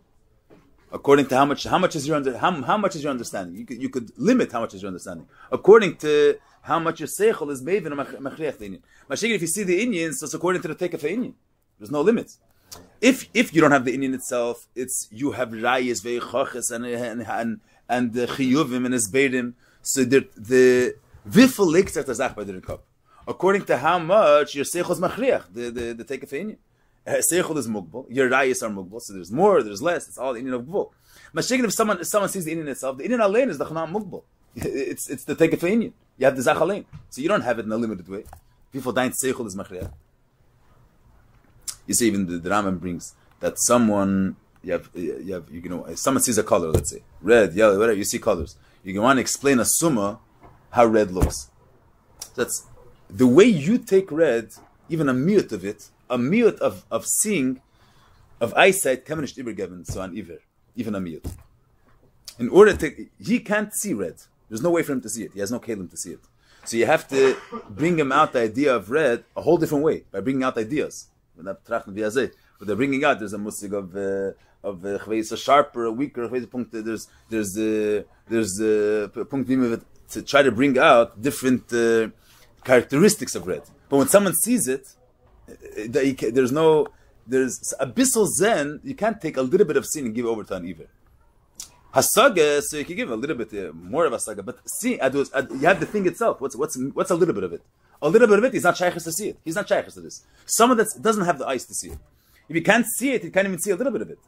According to how much is your understanding. You could limit how much is your understanding. According to how much your seichel is made in a machriach the Indian. Mashigir, if you see the Indians, so it's according to the take of the Indian. There's no limits. If you don't have the Indian itself, it's you have rayis ve'choches and the chiyuvim and esbeirim. So the vifel liks at the zach by the cup. According to how much your seichel is machriach, the take of the Indian. Seichel is mugbal, your rayis are mugbal, so there's more, there's less. It's all the Indian of gvul. Mashigir, if someone sees the Indian itself, the Indian alain is the chanam mugbal. It's the take of the Indian. You have the zach alain, so you don't have it in a limited way. People dying seichel is machriach. You see, even the Rambam brings that someone someone sees a color, let's say red, yellow, whatever. You see colors. You want to explain a summa how red looks. That's the way you take red. Even a miyut of it, a miyut of seeing, of eyesight, kemenish ibergeben, so an iver, even a miyut. In order to, he can't see red. There's no way for him to see it. He has no kelim to see it. So you have to bring him out the idea of red a whole different way by bringing out ideas. But they're bringing out. There's a musig of a sharper, a weaker. There's punkt to try to bring out different characteristics of red. But when someone sees it, there's abyssal zen. You can't take a little bit of sin and give over to an iver. Hasaga, so you can give a little bit more of hasaga, but see, you have the thing itself. What's a little bit of it? A little bit of it, he's not shaykhs to see it. He's not shaykhs to this. Someone that doesn't have the eyes to see it. If he can't see it, he can't even see a little bit of it.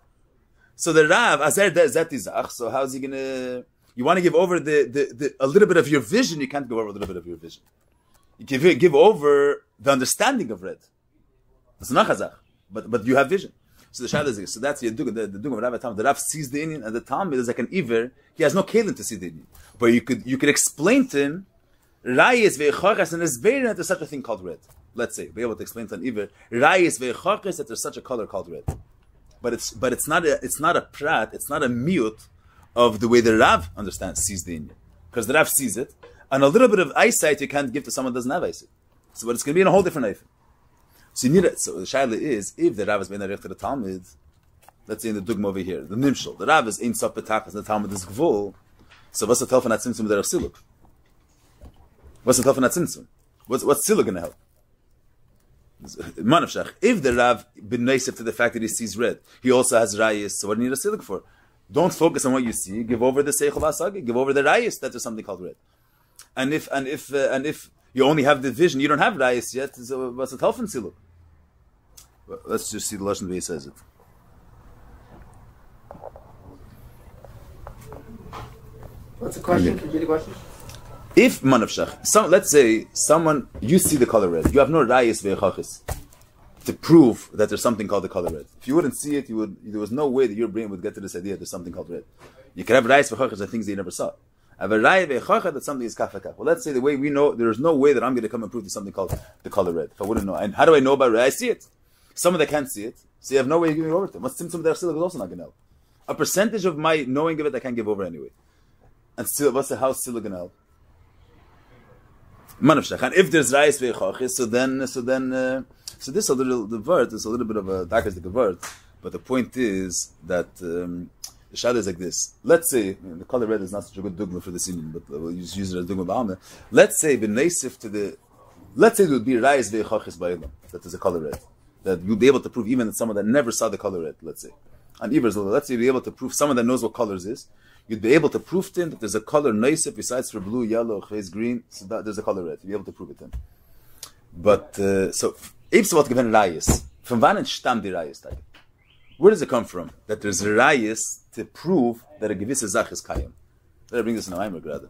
So the Rav, azer zatizach. So how's he gonna? You want to give over the a little bit of your vision. You can't give over a little bit of your vision. You can give over the understanding of red. That's not chazach, but you have vision. So the Shaila is, so that's the Dugam of Rav Talmud. The Rav sees the Indian, and the Talmud is like an Iver. He has no kelim to see the Indian. But you could explain to him, Rayis ve'echachas, and there's very that there's such a thing called red. Let's say, be able to explain to an Iver, Rayis ve'echachas, that there's such a color called red. But it's not a prat, it's not a miut of the way the Rav sees the Indian. Because the Rav sees it, and a little bit of eyesight you can't give to someone who doesn't have eyesight. So, but it's going to be in a whole different life. So you need it. So the shaila is, if the Rav is bein arich to the Talmud, let's say in the dugma over here, the nimshal, the Rav is ein sof betachas, the Talmud is gvul. So what's the telfon at tzimtzum derech siluk? What's the telfon at tzimtzum? What's siluk going to help? Manavshach. If the Rav been nice to the fact that he sees red, he also has rayis. So what do you need a siluk for? Don't focus on what you see. Give over the seichel asagi. Give over the rayis that there's something called red. And if you only have the vision, you don't have rayis yet. So what's the telfon siluk? Well, let's just see the lashon the way he says it. What's the question? Can you read the question? If manavshach, let's say someone, you see the color red, you have no rayis ve'echachis to prove that there's something called the color red. If you wouldn't see it, there was no way that your brain would get to this idea that there's something called red. You can have rayis ve'echachis of things that you never saw. Have a raya ve'echachah that something is kafaka. Well, let's say the way we know, there's no way that I'm going to come and prove there's something called the color red. If I wouldn't know, and how do I know about red? I see it. Someone that can't see it, so you have no way of giving it over to them. What's tzimtzum derech siluk is also not going to help. A percentage of my knowing of it I can't give over anyway. And still, what's the house siluk going to help? Manavshach. And if there's rayis ve'echachis, so this a little, the word is a little bit of a darkest word, but the point is that the shada is like this. Let's say, the color red is not such a good dogma for this Indian, but we'll use it as dogma ba'alma. Let's say, let's say there would be rayis ve'echachis ba'elam, that there's a color red. That you'll be able to prove even that someone that never saw the color red, let's say. And Iver's, let's say you'll be able to prove someone that knows what colors is, you'd be able to prove to him that there's a color nice besides for blue, yellow, chayes, green, so that there's a color red. You'll be able to prove it to him. But, so, Ibs what given rayis. From wann entstammt die rayis? Where does it come from? That there's rayis to prove that a gewisse Zach is kayim. Let me bring this in a Maimer, rather.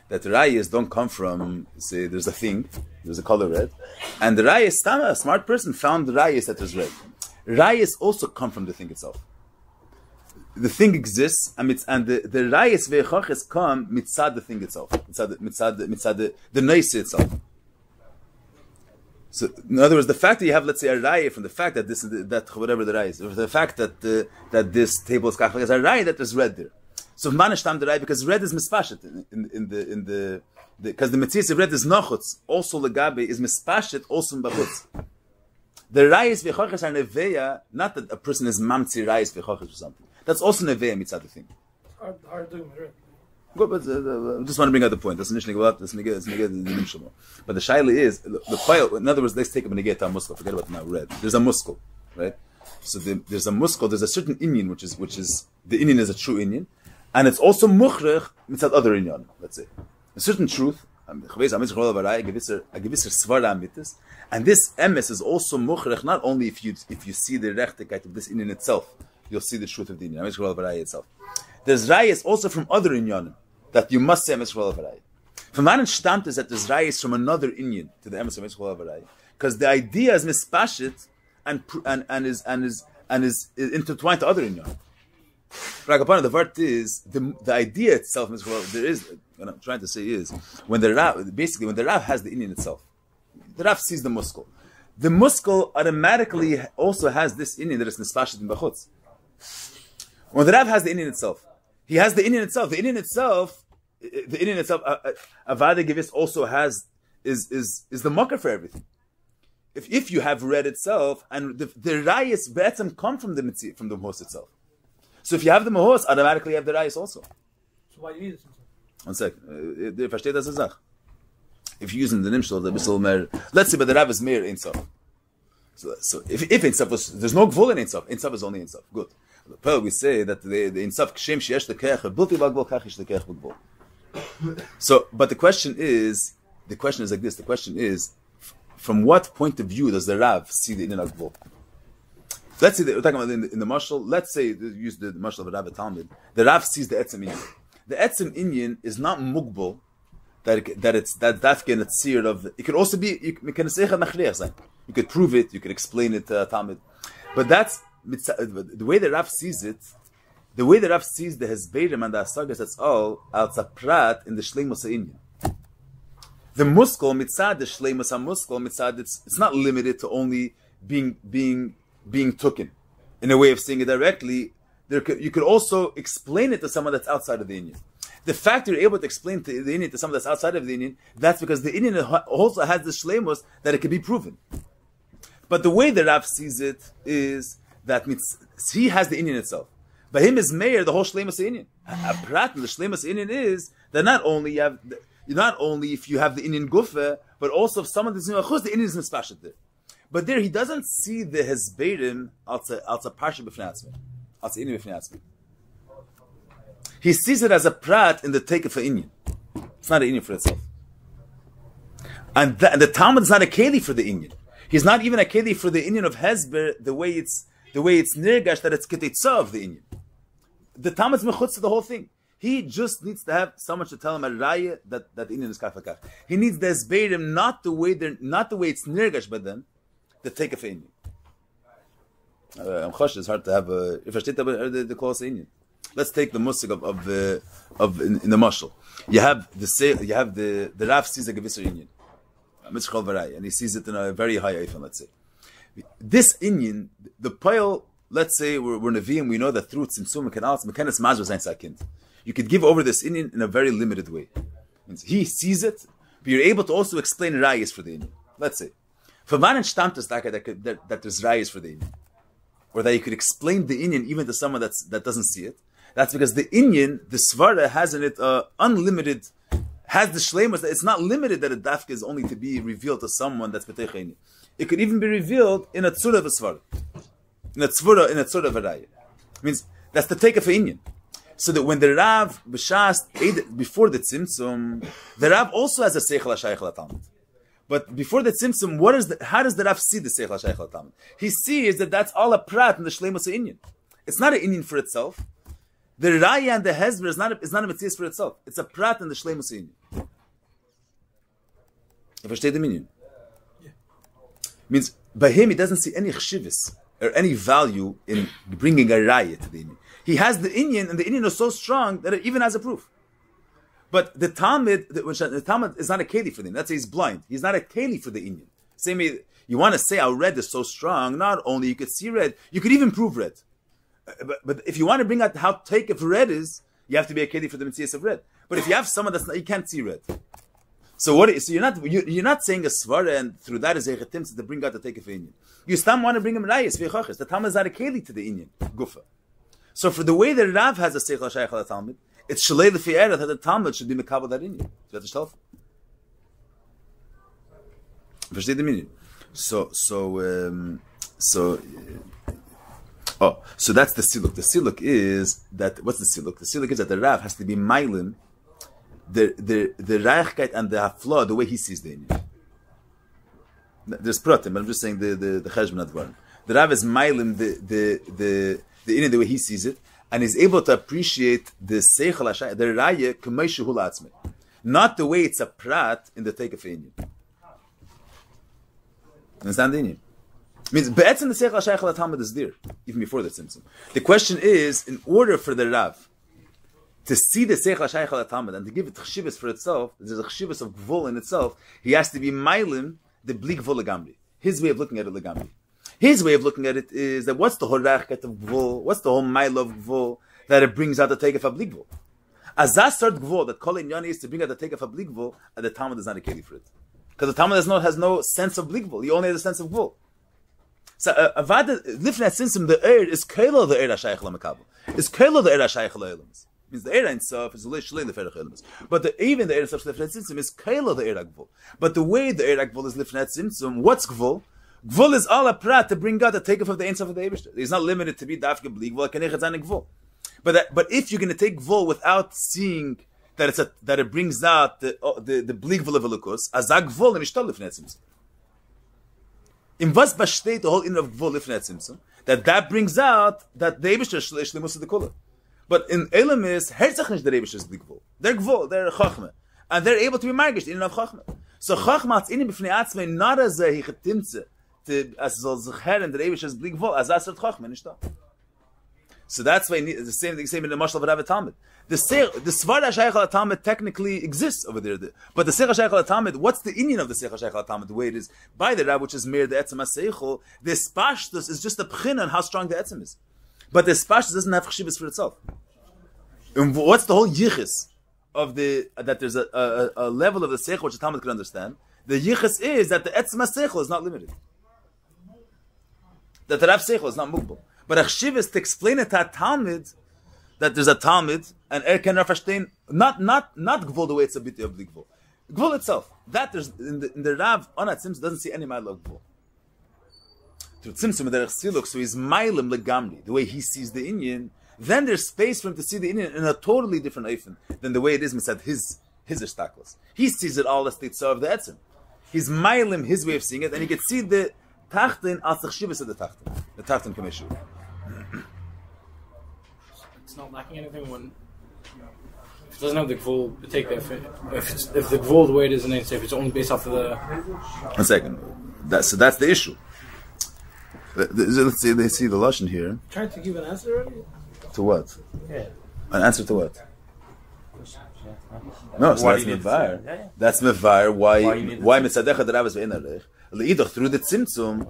That the rayis don't come from, say, there's a thing, there's a color red, and the rayis, a smart person found the rayis that there's red. Rayis also come from the thing itself. The thing exists, and the rayis ve'echachis come mitzad the thing itself, mitzad the nice itself. So, in other words, the fact that you have, let's say, a raya from the fact that this is that whatever the raya is, or the fact that that this table is kafak is a raya that there's red there. So manish tam the raya because red is mispashet in the because the mitzvah of red is nachutz also legabe is mispashet also in bachutz. The rayis v'chachas are neveya, not that a person is mamtzi rayis v'chachas or something. That's also neveya mitzad the thing. Hard doing it. Good, but I just want to bring out the point. That's initially go up. That's negate the nimshal. But the shaila is the file. In other words, let's take a negate a muscle. Forget about now red. There's a muscle, right? So there's a muscle. There's a certain inyan which is the inyan is a true inyan, and it's also mukhrech mitzad other inyan. Let's say a certain truth. And this emes is also mukhrech not only if you see the rechtigkeit of this inyan itself, you'll see the truth of the inyan. Itself. There's rayas also from other inyanim that you must say emes shel v'rayis. From man stammt is that there's rayas from another inyan to the emes shel v'rayis, because the idea is mispashit and is intertwined to other inyan. The word is the idea itself. There is what I'm trying to say is when the Rav has the inyan itself, the Rav sees the muscle. The muscle automatically also has this inyan that is mispashit in bachutz. When the Rav has the inyan itself, he has the inyan itself. The inyan itself, Avada Gevis also has is the mucker for everything. If you have red itself, and the rayis be'etzem come from the mitzvah, from the mahos itself. So if you have the mahos, automatically you have the rayis also. So why do you need it? 1 second. Versteht das Sach? If you're using the nimshal, the bissel mer. Let's say, but the Rav is Meir Ein Sof. So if Ein Sof was, there's no gvul in Ein Sof. Ein Sof is only Ein Sof. Good. The pearl we say that the Ein Sof kshem sheyesh lekech bulti bagbol kach ish lekech b'gvul. So, but the question is like this. The question is, from what point of view does the Rav see the inyan gvul? Let's say we're talking about in the mashal. Let's say use the mashal of Rav Talmud. The Rav sees the etzem inyan. The etzem inyan is not mugbal. That can a tzir of. It could also be. You can say machriach. You could prove it. You could explain it to Talmud. But that's the way the Rav sees it, the way the Rav sees the Hezberim and the Asagas, that's all als a prat in the Shleimus HaInyan. The muskol mitzad, the Shleimus HaMuskol mitzad, it's not limited to only being taken. In a way of saying it directly, you could also explain it to someone that's outside of the Inyan. The fact you're able to explain the Inyan to someone that's outside of the Inyan, that's because the Inyan also has the Shleimus that it can be proven. But the way the Rav sees it is that he has the Inyan itself. By him is Meir, the whole Shleimus Inyan. A prat in the Shleimus Inyan is that not only if you have the Inyan Gufa, but also if someone doesn't know the Inyan is mispashet there. But there he doesn't see the Hezberim als a parsha b'fnei atzmei, als a Inyan b'fnei atzmei. He sees it as a prat in the take of an Inyan. It's not an Inyan for itself. And the Talmud is not a keli for the Inyan. He's not even a keli for the Inyan of Hezber, the way it's nirgash that it's ketitza of the Inyan. The Talmud's mechutz to the whole thing. He just needs to have someone to tell him a raya that Inyan is kach v'kach. He needs the Hezberim, not the way it's nirgash by them, the take of Inyan. I'm chosh, it's hard to have a, if I state the close Inyan. Let's take the musik in the mashal. You have the Rav sees a gewisser Inyan. And he sees it in a very high eifan, let's say. This Inyan, the pile, let's say we're Nevi'im, we know that through Tzimtzum and Kanalas, Mekanis Mazur Zayin Sakind. You could give over this Inyan in a very limited way. He sees it, but you're able to also explain rayas for the Inyan. Let's say. For one stammt that there's rayas for the Inyan. Or that you could explain the Inyan even to someone that doesn't see it. That's because the Inyan, the Svara has in it unlimited, has the shleimus that it's not limited that a dafka is only to be revealed to someone that's beteicha Inyan. It could even be revealed in a tzura of a svara. In a tzura of a raya. Means that's the take of a Inyan. So that when the Rav b'shas before the tzimtzum, the Rav also has a seichel hashayich latalmud. But before the tzimtzum, how does the Rav see the seichel hashayich latalmud? He sees that that's all a prat in the shleimus of Inyan. It's not an Inyan for itself. The raya and the hezber is not a mitzvah for itself. It's a prat in the shleimus of Inyan. You understand the meaning? Yeah. Means by him he doesn't see any chshivus or any value in bringing a raya to the Inyan. He has the Inyan, and the Inyan is so strong that it even has a proof. But the Talmud is not a keli for the Inyan. That's why he's blind. He's not a keli for the Inyan. Same way, you want to say how red is so strong, not only you could see red, you could even prove red. But if you want to bring out how take if red is, you have to be a keli for the mitzvah of red. But if you have someone you can't see red. So you're not saying a svara and through that is a chetim to bring out the take of Inyan. You still want to bring him rayas v'chachas. The Talmud is not a keli to the Inyan gufa. So for the way that Rav has a seichel hashayich al Talmud, it's shalei l'fi eretz that the Talmud should be mekabel that Inyan. So that's the Versteht the meaning? So that's the siluk. The siluk is that, what's the siluk? The siluk is that the Rav has to be mailim the reichkeit and the hafla, the way he sees the Inyan. There's pratim, but I'm just saying the cheshbon advarim. The Rav is mailim the Inyan the way he sees it, and is able to appreciate the seichel hashayich, the raya k'may shehu la'atzmei, not the way it's a prat in the take of Inyan. Understand the Inyan? Means be'etzem the seichel hashayich al-Talmud is there even before the tzimtzum. The question is, in order for the Rav to see the seichel hashayich al-Talmud and to give it chshivus for itself, there's a chshivus of gvul in itself. He has to be mailim the bli gvul legamri. His way of looking at it legamri. His way of looking at it is that what's the whole rachket of gvul? What's the whole mail of gvul that it brings out the take of a bli gvul? Azaz start gvul that kol inyani is to bring out the take of a bli gvul, and the Talmud is not a keli for it because the Talmud has no sense of bli gvul. He only has a sense of gvul. So avada lifnei tzimtzum the air is kelo the air hashayich lamekabel. Is kelo the air hashayich laelamis. Means the air itself is shlei leferach elamis. But even the air itself lifnei tzimtzum is kelo the air gvul. But the way the air gvul is lifnei tzimtzum, what's gvul? Gvul is all a prat to bring out the takeoff of the Ein Sof of the Eibishter. He's not limited to be dafke bli gvul kanechet zanik gvul. But if you're going to take gvul without seeing that it brings out the bli gvul of elukus, azag gvul and ishtol lifnei tzimtzum. In was besteht the whole inner of gvul lifnei tzimtzum, that brings out that the Eibishter shleimus of the kula. But in Elam is herzach nish the Eibishter's bli gvul. They're gvul, they're chachma, and they're able to be margish in of chachma. So chachma is in b'fnei atzmei not as a hichetimtze as soll sich herren der Ewiges Bli Gvul, as das Chochme nicht da. So that's why the same thing in the Mashal of Rav Talmud. The Svara Shaykh al Talmud technically exists over there, but the Seichel Shaykh al Talmud, what's the Indian of the Seichel Shaykh al Talmud? The way it is by the Rav, which is Meir the Etzem HaSeichel, the Spashtus is just a pchin on how strong the Etzem is. But the Spashtus doesn't have chshivas for itself. And what's the whole yichus of that there's a level of the Seichel which the Talmud can understand? The yichus is that the Etzem HaSeichel is not limited. That the Rav Seichel is not movable. But Achshivas to explain it to a Talmud, that there's a Talmud, and can verstehen, not Gvul the way it's a bit of the Gvul. Gvul itself, that there's, in the Rav, on that Tzimtzum doesn't see any mile of Gvul. Through Tzimtzum, the Siluk, so he's Mailim Legamri, the way he sees the Inyan, then there's space for him to see the Inyan in a totally different Eifen than the way it is mitzad his Ishtaklis. He sees it all as the Tzah of the Etzim. He's Mailim, his way of seeing it, and he can see the Tachtin as the Chshivas of the Tachtin Kameshu. It's not lacking anything when if it doesn't have the gvul. If the gvul the way it is in Ein Sof, it's only based off of the. 1 second. So that's the issue. Let's see. They see the lashon here. Trying to give an answer already? To what? Yeah. An answer to what? No, so that's mevar. Yeah. That's mevar. Why mitzadecha the Rav is ve'inarech leidach through the tzimtzum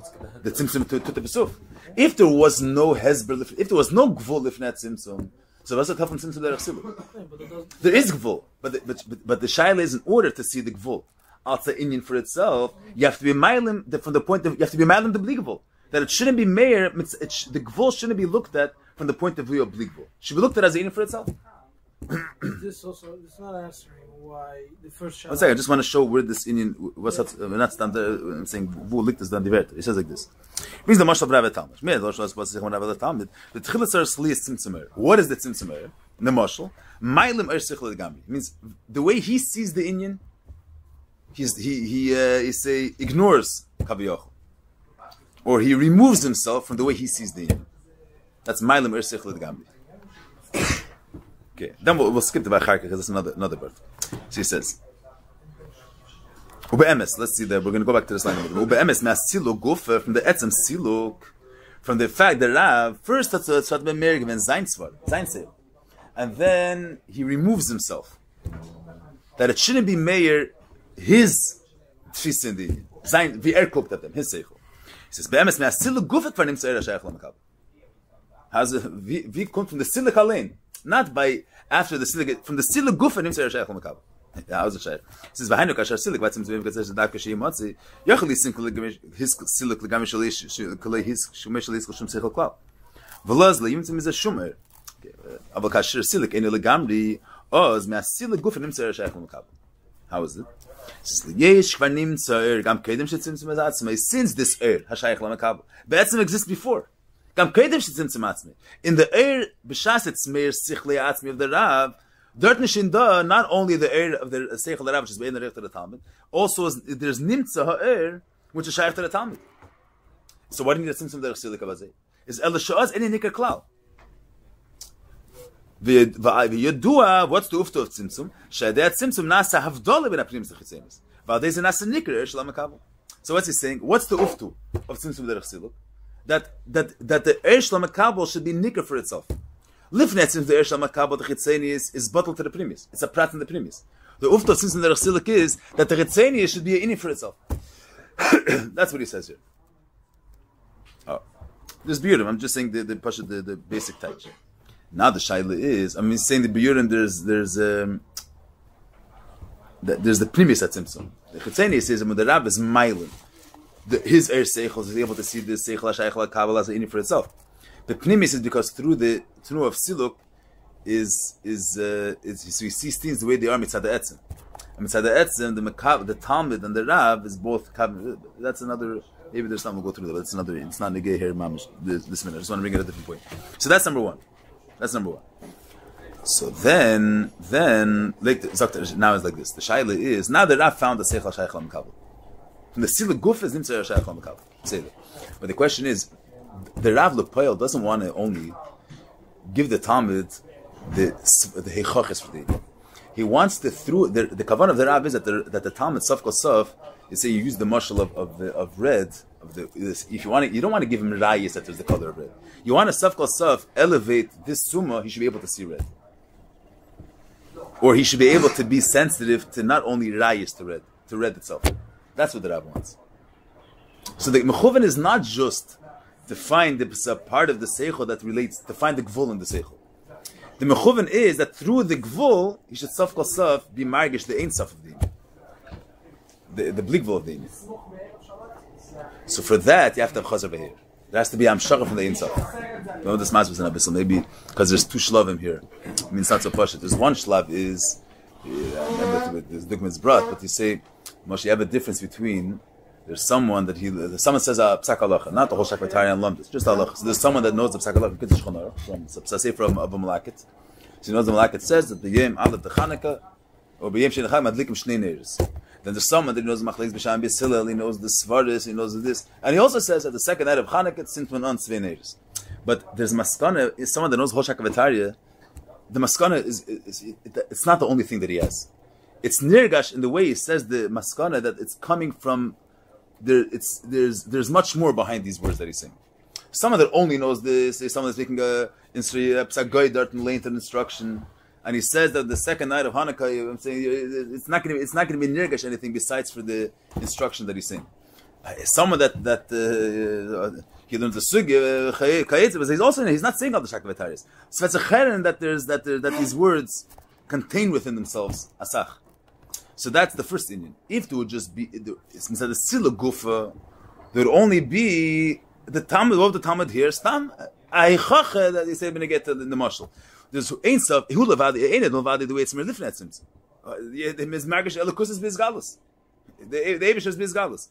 to the besuf. If there was no hezber, if there was no gvul lifnei tzimtzum, so what's the tough on tzimtzum derech siluk? There is gvul, but the shaila is in order to see the gvul. Alta inyan for itself, you have to be mailim from the point of you have to be mailim the bli gvul. That it shouldn't be meir. The gvul shouldn't be looked at from the point of view of bli gvul. Should be looked at as an inyan for itself. This also, it's not answering why the first child. One second, I just want to show where this Indian was not standard. I'm saying wo liegt es dann die Werte. It says like this. Brings the Mashal of Rav Talmud. Mehr Mashal was sich von Rav Talmud. The Tchilas Sli is Tzimtzumer. What is the Tzimtzumer? The Mashal. Mailim Sichel Gamri means the way he sees the Indian. He say ignores Kaviyach, or he removes himself from the way he sees the Indian. That's Mailim Sichel Gamri. Okay, then we'll skip the Vacharka because that's another birth. So he says, Ube'emes, let's see that, we're going to go back to this line. Ube'emes, ma'as gufa, from the etzem siluk, from the fact that Rav, first that's what Meir given Zain Seil, and then he removes himself. That it shouldn't be Meir, his tfis in the Zain, vi cooked at them, his seichel. He says, Be'emes, ma'as gufa, for him seir ha'shayach l'makab. How's it, vi come from the siluk alein. Not by after the silik from the silik guf and him say shaykh makab. Yeah, how's it shaykh? Says v'hainu kasher silik vatzim zvim because the dafka shei motzi yachli silik his silik legamish shalish kolei his shumesh shalish shum seichel klal. V'laz leyimtzim is a shumer. Aval kasher silik eni legamri oz me silik guf and him say shaykh makab. How is it? Says yesh kvanim tzair gam kedem shetzim tzmatzmei since this hashaykh makab. Be'etzim exists before. In the air, b'shas it's meir sichlei atzmi of the Rav, dirt nishinda, not only the air of the seichel Rav, which is bein the reich to the Talmud, also there's nimtza ha'er, which is shaykh to the Talmud. So why do you need a tzimtzum derech silik avazeh? Is el sha'az any nikar klal. V'yadua, what's the ufto of tzimtzum? Sha'adei tzimtzum nasa havdole ben apnim zechitzemis. V'adei ze nasa nikar shlam makabel. So what's he saying? What's the ufto of tzimtzum derech silik? That the Eish Lamakabel should be nicker for itself. Lifnet, since the Eish Lamakabel, the Chitzeni is bottled to the premise. It's a prat in the premise. The Ufto, since in the Rechsilik is that the Chitzeni should be an inni for itself. That's what he says here. Oh, there's Biyurim. I'm just saying the basic type. Now the Shaila is, I mean, saying the Biyurim, there's the premise at Tzimtzum. The Chitzeni says that the Rab is Mailim. His Seichel is able to see the Seichel HaShaychel HaKabbalah as an inni for itself. The Pnimis is because through of Siluk is so he sees things the way they are mitzad ha'etzem. And mitzad ha'etzem, the Talmud and the Rav is both. That's another. Maybe there's something we'll go through that, but it's another. It's not negay here, mamish. This minute, I just want to bring it at a different point. So that's number one. So then, like now it's like this. The shaila is now the Rav found the Seichel HaShaychel HaKabbalah. The Siluk Guf is Nimtzah Shaykh Lamakav. Say that. But the question is, the Rav Lepoil doesn't want to only give the Talmud the heichachis for the Indian. He wants to through the kavan of the Rav is that the Talmud Saf Kosaf is say you use the mashal of red if you want to, you don't want to give him rayis that there's the color of red. You want to saf kol saf elevate this summa. He should be able to see red, or he should be able to be sensitive to not only rayis to red itself. That's what the Rav wants. So the mechuven is not just to find the part of the seichel that relates to find the gvul in the seichel. The mechuven is that through the gvul he should saf kol saf be margish the ein saf of the blig gvul of the ein. So for that you have to have chazer behir. There has to be hamshach from the ein saf. I know this mas was in abyssal, maybe because there's two shlavim here. I mean it's not so pashut. There's one shlav is I remember this dogma's brought, but you say Moshe, you have a difference between there's someone that someone says psak halacha, not the whole shakvatari and lumdis, just halacha. So there's someone that knows the psak halacha from Abu Malaket. So he knows the Malaket says that the yem aleph the Chanukah or b'yem shenachag madlikim shnei neiros. Then there's someone that knows the machlekes b'sham b'silel, he knows the svaris, he knows this, and he also says that the second night of Chanukah it's sintman on tzvei neiros. But there's maskana is someone that knows whole shakvatari. The maskana it's not the only thing that he has. It's nirgash in the way he says the maskana that it's coming from there. There's much more behind these words that he's saying. Someone that only knows this is someone that's making a psak dart and length and instruction, and he says that the second night of Hanukkah, I'm saying it's not going to be nirgash anything besides for the instruction that he's saying. Someone that he learns the sugi, but he's not saying all the shakavataris. So it's a cheren that these words contain within themselves asach. So that's the first Indian. If there would just be instead of sila gufa, there would only be the Talmud. What the Talmud here? Stam aichacha that they say when they get to the mashal. There's ein stuff hu levadi ein levadi the way it's more different at sims. The mizmargish elokus is bizgalus. The Eibush is bizgalus.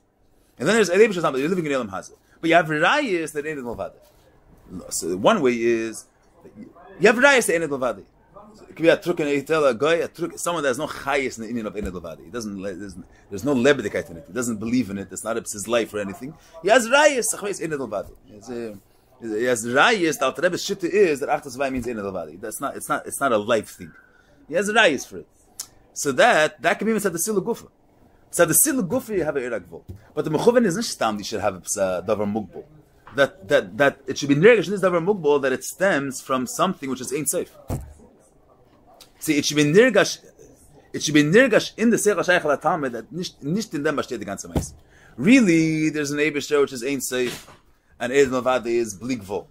And then there's Eibush Talmud. You're living in Elam Hazeh, but you have rayis that ein levadi. So one way is you have rayis that ein levadi. It could be a truk and you tell a guy, someone that has no chayis in the Indian of Ened Levadi. He doesn't. There's no lebedikait in it. He doesn't believe in it. It's not his life or anything. He has rayis. Achveis Ened Levadi. He has rayis. The Alter Rebbe's shitta is that Achtas Vay means Ened Levadi. That's not. It's not a life thing. He has rayis for it. So that can be inside the Sila Gufa. Inside the Sila Gufa you have a Irakvol. But the Mechuven is not stam. You should have a davar mugbal. That it should be nirgash in this davar mugbal that it stems from something which is ain't safe. See, it should be nirgash in the Seichel Shaykh al-Talmud that nicht in dem besteht die ganze Meis. Really, there's an Eibishter which is ain't safe, and Eid Novade is bligvo.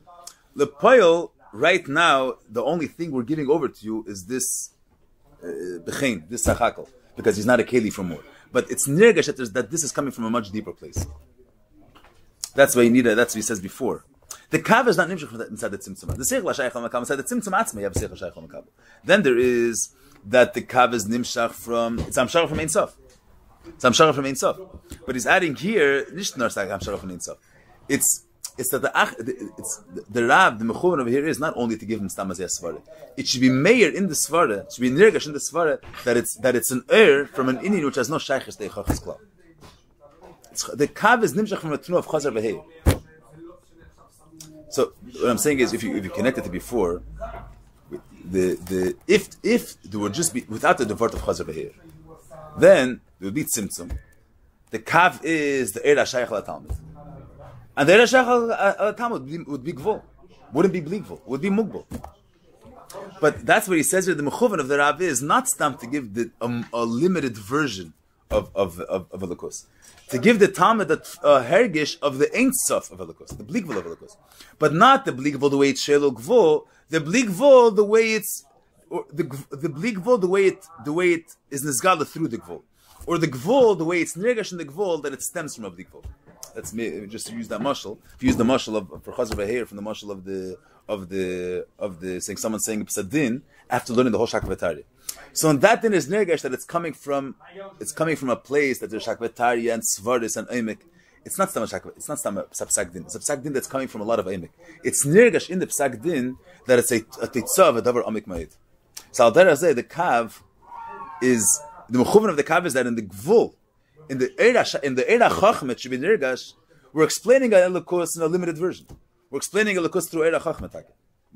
Lepoil, right now, the only thing we're giving over to you is this bechein, this sachakal, because he's not a keli for more. But it's nirgash that this is coming from a much deeper place. That's why you need it. That's what he says before. The kav is not nimshach from that inside the tzimtzum. The seichel shaykh al-makam inside the tzimtzum atzma. You have a seichel shaykh al-makam. Then there is that the kav is nimshach from it's hamshach from ein sof. It's hamshach from ein sof. But he's adding here nicht nur hamshach from ein sof. It's that the Rav, the mechuven over here is not only to give him stam azeh svara. It should be meir in the svara. It should be nirgash in the svara that it's an from an Indian which has no shaykhis to echachas klal. The kav is nimshach from a tunu of chazer v'heir. So what I'm saying is, if you connect it to before, if there would just be without the devort of chazer v'heir, then there would be tzimtzum. The kav is the eira shaykh al-Talmud, and the eira shaykh al-Talmud would be gvul, wouldn't be bligvul, would be mugbul. But that's what he says here. The mechuven of the Rav is not stamped to give a limited version of Elikus. To give the Talmud the hergish of the Ein Sof of Elikus, the bligvul of Elikus, but not the bligvul the way it's shelo gvul, the bligvul the way it's the bligvul the way it is nizgala through the gvul, or the gvul the way it's nirgash in the gvul that it stems from a bligvul. That's me. Just to use that mashal. If you use the mashal for chazer v'heir from the mashal of the saying someone saying psadin after learning the whole shakvatari. So in that din is nirgash that it's coming from a place that there's shakvatari and svaris and eimik. It's not stam shakvat. It's not stam psak din. It's a psak din that's coming from a lot of eimik. It's nirgash in the psak din that it's a teitzav a davar amik ma'id. So al derazeh the kav is the mechuven of the kav is that in the gvul. In the Eira Chachmet should be nirgash. We're explaining a Elikus in a limited version. We're explaining a Elikus through Eira Chachmet.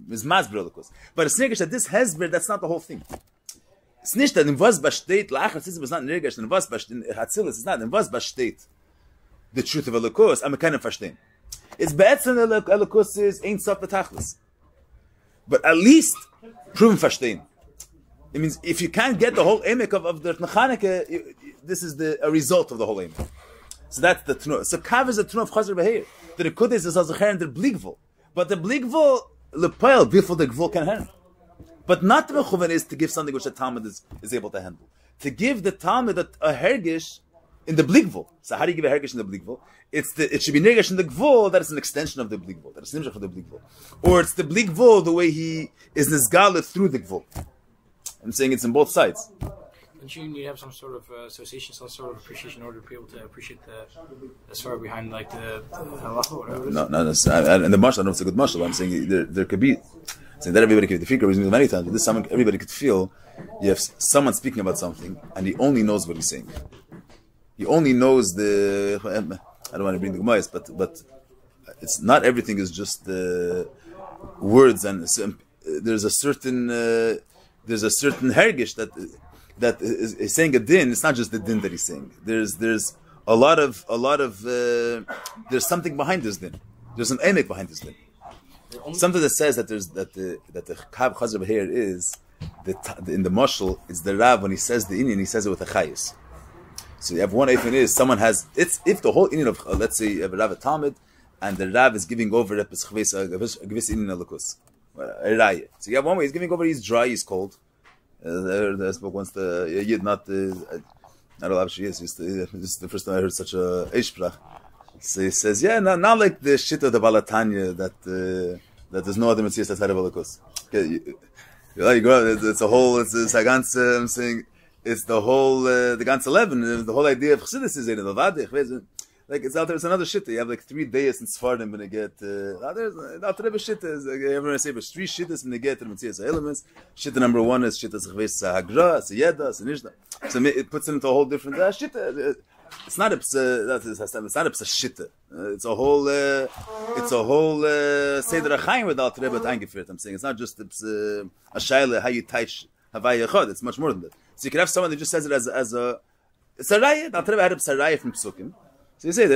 It's masber Elikus, but it's nirgash that this hesber. That's not the whole thing. It's nicht that in was bashtet la'achar tzitz is not nirgash. In was bashtet hatzilis is not in was bashtet. the truth of Elokus, I'm kind of verstehen. It's be'etzem Elokus is Ein Sof B'tachlis. But at least proven verstehen. It means if you can't get the whole emek of the Chanukah, this is a result of the whole emek. So that's the tnu. So kav is a tnu of chazer beheir. The kodesh is also her and the bligvul. But the bligvul lepoil before the gvul can handle. But not the mechuven is to give something which the Talmud is able to handle. To give the Talmud a hergish in the bligvul. So how do you give a hergish in the bligvul? It should be nergish in the gvul that is an extension of the bligvul. That is nimshach of the bligvul. Or it's the bligvul the way he is nizgalet through the gvul. I'm saying it's on both sides. Don't you need to have some sort of association, some sort of appreciation in order to be able to appreciate the story behind like the halacha or whatever? No. And the mashal, I don't know if it's a good mashal. I'm saying there could be. I'm saying that everybody could. The figure was used many times, but this time everybody could feel you have someone speaking about something and he only knows what he's saying. He only knows the. I don't want to bring the gemayas, but it's not everything is just words, and there's a certain hergish that is saying a din. It's not just the din that he's saying. There's a lot of there's something behind this din. There's an emek behind this din. Something that says that the kav chazer b'heir is in the mashal. It's the Rav when he says the inyan, he says it with a chayis. So you have one ifin is someone has if the whole inyan of let's say you have a Rav at Talmud and the Rav is giving over a gvis inyan alakus. So you have one way he's giving over. He's dry. He's cold. I spoke once the Yid not I don't know how she is. This is the first time I heard such a eishprach. So he says, yeah, not like the shit of the Balatanya that there's no other mitzvahs outside of Holocaust. Okay, you go out, it's a whole, it's a ganze, I'm saying, it's the whole, the ganze 11, the whole idea of Chassidus is in the like it's out there. It's another shit. You have like 3 days in Sfardim when they get. Out there, shit is everyone say, but 3 shittas when they get the mitzvahs elements. Shit number 1 is shittas chveis hagra, it's a yeda, it's a nishda. So it puts it into a whole different shit. It's not a shitta. It's a whole seder achayim without rebbe eingefert. I'm saying it's not just a shaila how you teach havai yechad. It's much more than that. So you can have someone that just says it as a it's a raya. Al rebbe had a raya from psukim. So you say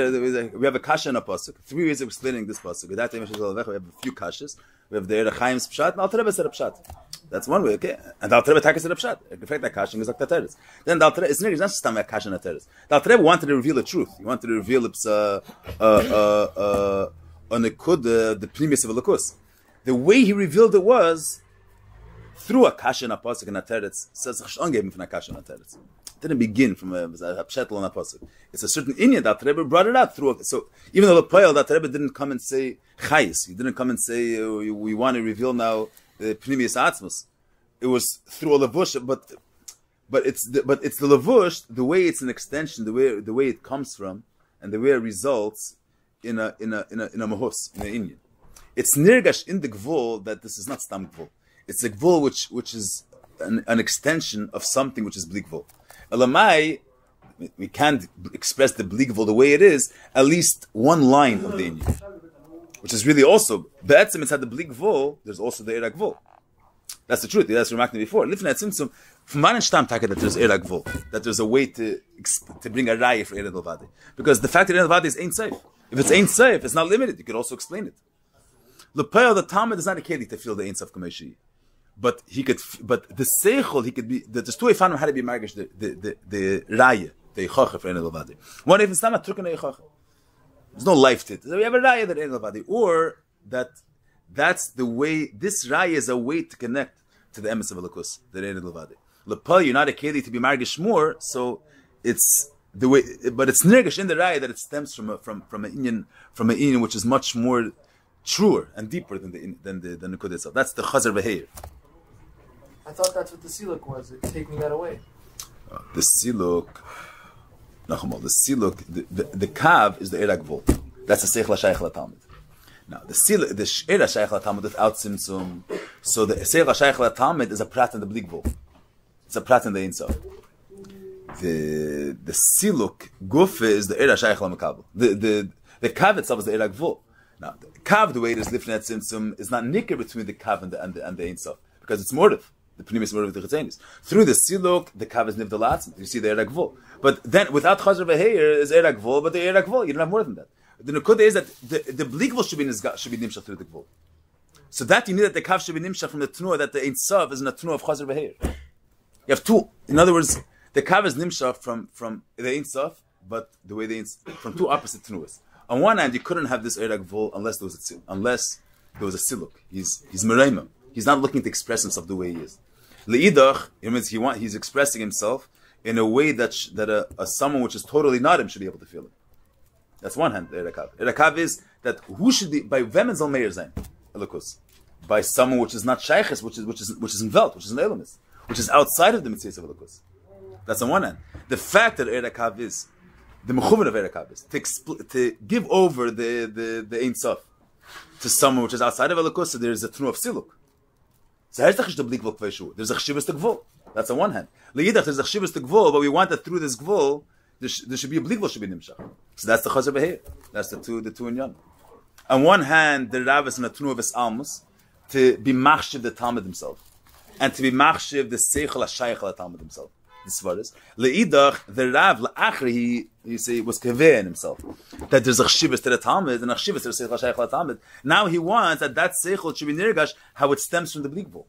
we have a kasha and a pasuk. 3 ways of explaining this pasuk. We have a few kashas. We have the Eir Chaim's pshat, and Al Rebbe said a pshat. That's one way, okay? And Al Rebbe Taka said a pshat. In fact, that kasha is like the teres. Then Al Rebbe, it's not just a kasha and a teres. Al Rebbe wanted to reveal the truth. He wanted to reveal it's on the premise of a lakus. The way he revealed it was through a kasha and a pasuk and a teres. Says Chashon gave him from a kasha and a teres. Didn't begin from a pshat on a pasuk. It's a certain inyan that Rebbe brought it out through. So even though the poel that Rebbe didn't come and say chayis, he didn't come and say we want to reveal now the pnimius atzmus. It was through a levush, but it's the levush, the way it's an extension, the way it comes from, and the way it results in a mahus, in an inyan. It's nirgash in the gvul that this is not stam gvul. It's a gvul which is an extension of something which is bli gvul. Elamai, we can't express the bligvul the way it is, at least one line of the inyan, which is really also be'etzim inside the bligvul. There's also the eiragvul. That's the truth. That's remarked before. Lifnei tzimtzum from man and shtam taka that there's eiragvul, that there's a way to bring a raya for eirad vadi, because the fact that eirad vadi is ain't safe. If it's ain't safe, it's not limited. You could also explain it. The Talmud is not a keli to feel the ain't safe kameshi. But the seichel, he could be. There's 2 way found how to be margish the raya, the yichacha for enel vadi. One if it's not a truk and a yichacha. There's no life to it. So we have a raya that enel vadi, or that's the way. This raya is a way to connect to the emes of alakus, the enel vadi. Lepal, you're not a keli to be margish more, so it's the way. But it's nirgish in the raya that it stems from an inyan which is much more truer and deeper than the kodesh itself. That's the chazer v'heir. I thought that's what the siluk was. It's taking that away. The siluk, the kav is the eragvul. That's the seichel shayich latalmud. Now the siluk, the sheira shayich latalmud without simsum. So the seichel shayich latalmud is a prat in the bligvul. It's a prat in the insof. The siluk gufe is the era shayich lamakabel. The kav itself is the eragvul. Now the kav, the way it is lifnei simsum, is not nicker between the kav and the insof because it's mortif. the pnimis murder with the chetzenis. Through the siluk, the kav is nivdalatz. You see the eira gvul. But then without chazer v'heir is eira gvul, but the eira gvul, you don't have more than that. The nekuda is that the bligvul should be nimshach through the gvul. So that you need that the kav should be nimshach from the tnuah, that the ein sof is in the tnuah of chazer v'heir. You have two. In other words, the kav is nimshach from the ein sof, but the way from two opposite tnuahs. On one hand, you couldn't have this eira gvul unless there was a siluk. He's mereimim. He's not looking to express himself the way he is. Le'idach, it means he's expressing himself in a way that someone which is totally not him should be able to feel it. That's one hand, Erekav. Erekav is that who should be, by Vemen zal Meir sein, Elokus. By someone which is not Sheiches, which is in Welt, which is in Elamis, which is outside of the Mitzvahs of Elokus. That's on one hand. The fact that Erekav is, the Mechuvin of Erekav is, to give over the Ein Sof to someone which is outside of Elokus, so there is a Tnu of Siluk. So there's a chshivas to gvul. That's on one hand. Le'idach, there's a chshivas to gvul, but we want that through this gvul, there should be a bligvul, should be nimshach. So that's the chazer beheir. That's the two in yon. On one hand, the Rav is in a tnu of his almus to be machshiv the Talmud himself, and to be machshiv the seichel hashayich al Talmud himself. This is what it is. Le'idach, the Rav la'achri, he say was keveh in himself that there's a chshivas to the Talmud and a chshivas to the seichel hashayich al Talmud. Now he wants that seichel should be nirgash how it stems from the bligvul.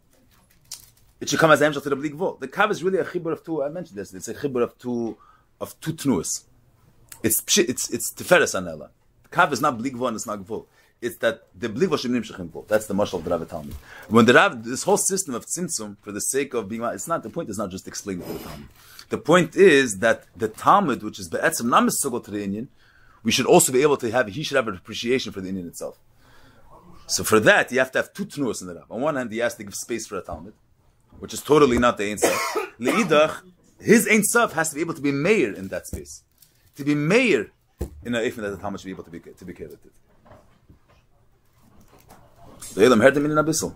It should come as amshach to the bligvul. The kav is really a chibur of two. I mentioned this. It's a chibur of two tnuas. It's tiferes anela. The kav is not bligvul and it's not gvul. It's that the bligvul should be nimshach in gvul. That's the mashal of the Rav Talmud. When the Rav, this whole system of tzimtzum, for the sake of being, it's not the point. Is not just explaining to the Talmud. The point is that the Talmud, which is be'etzim not misogol to the Indian, we should also be able to have. He should have an appreciation for the Indian itself. So for that, you have to have two tnuas in the Rav. On one hand, he has to give space for a Talmud, which is totally not the Ein Sof. Le'idach, his Ein Sof has to be able to be Meir in that space. To be Meir in a ifin that the Talmud should be able to be carried. The Elam heard him in an abyssal.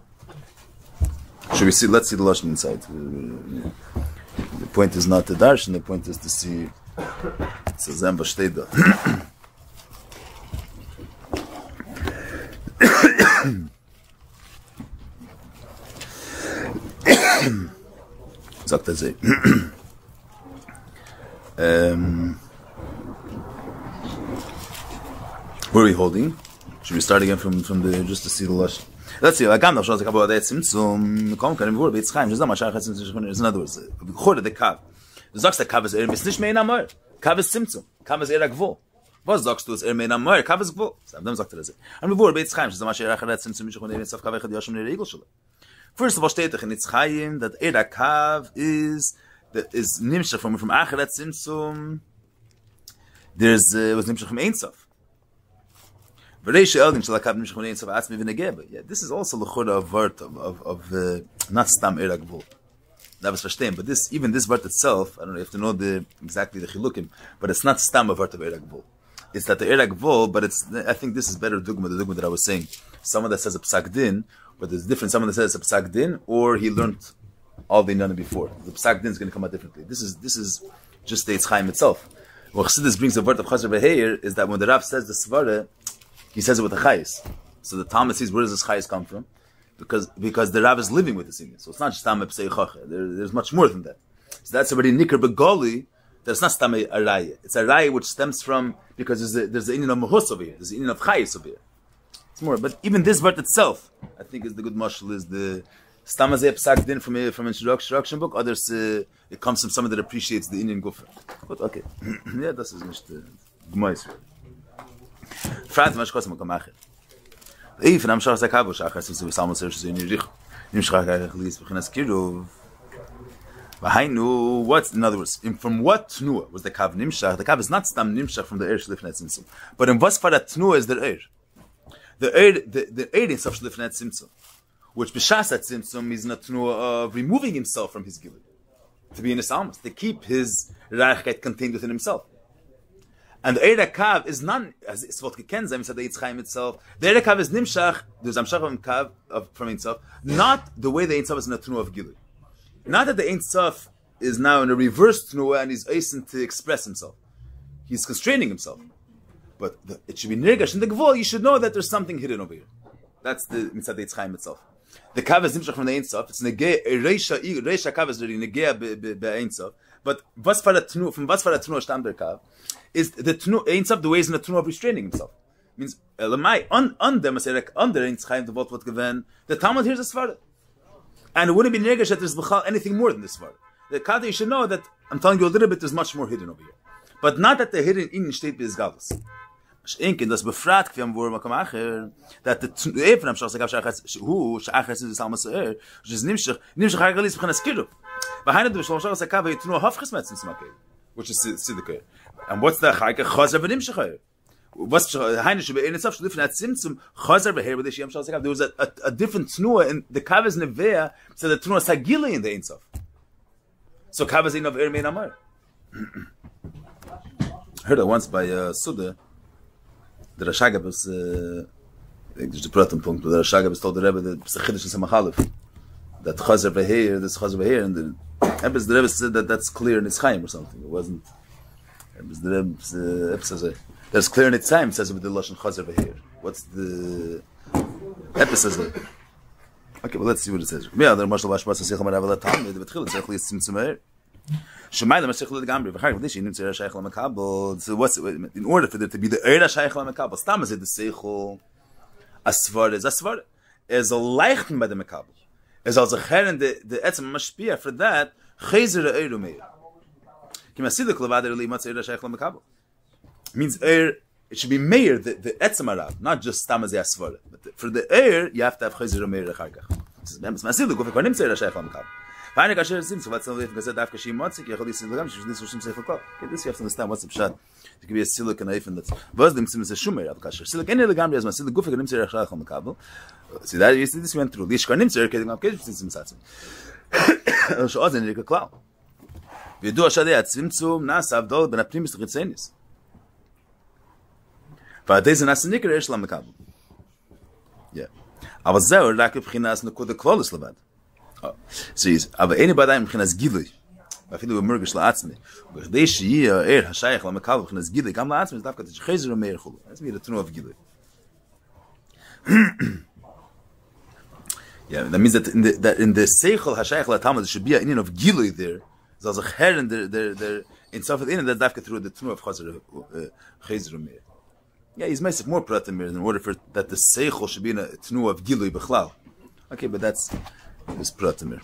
Should we see? Let's see the lashon inside. The point is not to darshan. The point is to see. It's a zamba shteda. Sagt er where are we holding? Should we start again from the just to see the lush? Let's see. I can't know. Shows the kabbalah that tzimtzum. Come, can we go? It's chaim. Just that much. In other words, chod the kav. Du sagst der kav is is nicht mehr amar. Kav is tzimtzum. Kav is gvul. Was sagst du? Ist mehr amar. Kav is gvul. Dann sagt er das. Und wir wollen bei chaim. Just that much. Tzimtzum. Ich kann nicht auf kav echad yashim neregel shul. First of all, steht in Yitzchayim that kav is nimshach from acharat tzimtzum. There's was nimshach from Ein Sof. Yeah, this is also l'chora of word of not stam eira gvul. That was verstehen, but even this word itself, I don't know, you have to know exactly the chilukim, but it's not stam a word of eira gvul. It's that the eira gvul, but I think this is better the dogma that I was saying. Someone that says a psak din, but there's different. Someone that says a psak din, or he learned all the inyanim before. The psak din is going to come out differently. This is just the Yitzchayim itself. What Chassidus brings the word of chazer beheir is that when the Rav says the svara, he says it with a chayis. So the Talmud sees where does this chayis come from? Because the Rav is living with this Indian. So it's not just Tam Psei Chacha. There's much more than that. So that's already Nikr Begoli, that it's not Tam a Raya. It's a Raya which stems from, because there's the Indian of Mahus over here. There's the Indian of chayis over here. It's more. But even this word itself, I think is the good mashal, is the Stam Azeh Psak Din from introduction book. Others, it comes from someone that appreciates the Indian Gufa. But okay. Yeah, das ist nicht Gmeis. Fragt was kostet man machen. Ich von am Schach der Kabel Schach ist so Samuel Serge in die Nimm Schach gelesen beginnen das Kilo. What's in other words, from what Tnua was the Kav Nimshach? The Kav is not Stam Nimshach from the Eir Shlifnet Simsum. But in what for that Tnua is the Eir? The Eir is of Shlifnet Simsum. Which B'shas at Simsum is not Tnua of removing himself from his Gilui. To be in his almas, to keep his Reichkeit contained within himself. And the Eira Kav is not, as it's what Gekenzem said the Yitzchayim itself, the Eira Kav is Nimshach, there's Amshach of Kav from Ein Sof, not the way the Ein Sof is in a Tnuah of Gilui. Not that the Ein Sof is now in a reverse Tnuah and he's asking to express himself. He's constraining himself. But it should be Nirgash. In the Gvul, you should know that there's something hidden over here. That's the Mitzad Yitzchayim itself. The kav is nimshach from the Ein Sof. It's negea, reisha kav is already negea be Ein Sof. But was for the tnu, from was for the tnu stammt der kav, is the tnu, Ein Sof, the ways in the tnu of restraining himself. Means, lemai, on them, under Ein Chaim, the what given, the Talmud here's a svara. And it wouldn't be negesh that there's anything more than this svara. The kav, you should know that, I'm telling you a little bit, there's much more hidden over here. But not that the hidden in state is galus. Inkin das befragt wir wo wir machen that the even am shach shach hu shach is the almaser just nimshach hagalis bkhana skilu behind the shach shach kav yitnu haf khsmet smake which is sidike and what's the khayke khazer benimshach what's heine should be in itself different at sim zum khazer be here with the shach shach there was a different tnua in the kav is never so the tnua sagili in the insof so kav is in of ermein amar heard it once by Suda. The Rashagab was the Proton point, but the Rashagab told the Rebbe that the Chiddush is a Machalif. That Chazer Beheir, this Chazer Beheir, and the Rebbe said that that's clear in its Chaim or something. It wasn't. It was the Rebbe says that's clear in its Chaim, says it with the Lashon Chazer Beheir. What's the episode? Okay, well let's see what it says. Yeah, the Marshal Bashmas says Chama Rav Latam, the Betchil says Chlis Tzimtzumer. Shemai lemashich legamri. V'chayk v'dish yinum tzera shaykh lemekabel. So what's in order for there to be the eira shaykh lemekabel? Stam is it the seichel asvar is a leichten by the mekabel. Is also cheren the etzem mashpia for that chayzer eiru meir. Kimasiduk levader li matz eira shaykh lemekabel means eir. It should be meir the etzem arab, not just stam as asvar. But for the eir you have to have chayzer meir lecharkach. Kimasiduk v'konim tzera shaykh lemekabel. Fine, kasher sim. So what's the if because that kashim matzik? You have this in the gam. This is some sefer. Okay, this you have to understand what's the pshat. It could be a silik and a ifin that's. Was them sim is a shumer of kasher. Silik any of the gam is my silik gufik and nimser rachach on the kabel. See that you see this went through. This kanim nimser keding up keding sim satzim. So ozen rik klau. We do a shade at simtzum nas avdol ben apnim ritzenis. But this is an asniker eshlam kabel. Yeah. Aber zeh rak bkhinas nukud klolos levad. Says, aber anybody im khinas gilui. Afilu mergish la'atzmi. B'chdei she'yeh hashayach la'mekav khinas gilui. Kam la'atzmi is dafka t'chezer meir chulu. That's me the tunu of gilui. Yeah, that means that in the seichel hashayach la'tamad there should be an inyan of gilui there. There's a her in there in Safed in that dafka through the tunu of chezer meir. Yeah, he's making more pratim in order for that the seichel should be in a tunu of gilui b'chlal. Okay, but that's this pratimir.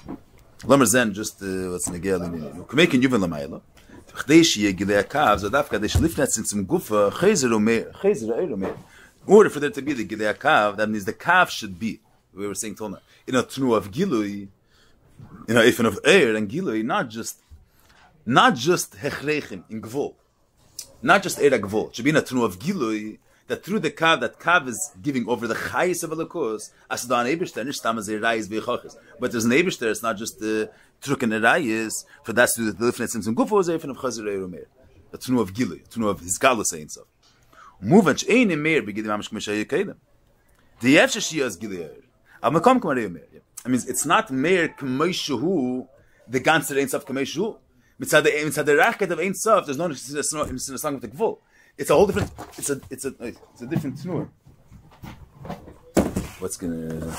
Lamer zen just what's negel in. Making yuven lamayla. Chdeish yegilei akav zadafka they shlifnat since some gufa chayzer elomer. In order for there to be the gilei akav, that means the kav should be. We were saying Tona in a tnu of gilui, in a ifin of air and gilui, not just hechrechim in gvul, not just air gvul. It should be in a tnu of gilui. That through the kav, that kav is giving over the chayis of Elokus, as the neighborster, nicht stam as rayis v'yichoches. But there's neighborster, it's not just the truk and the rayis, for that's the difference in some gufo is even of chazer eirumeir. The tnu of gilui, tnu of his galus saying so. Muvanch ein in meir begidim amish k'meshay yekeidim. The yefshe shiyaz gilui eir. Av mekom k'marei meir. I mean, it's not meir k'meishuhu, the ganzer ein sof k'meishuhu. Mitzad the rachet of ein sof, there's no in the song of the gvul. It's a whole different. It's a different tnur. What's gonna?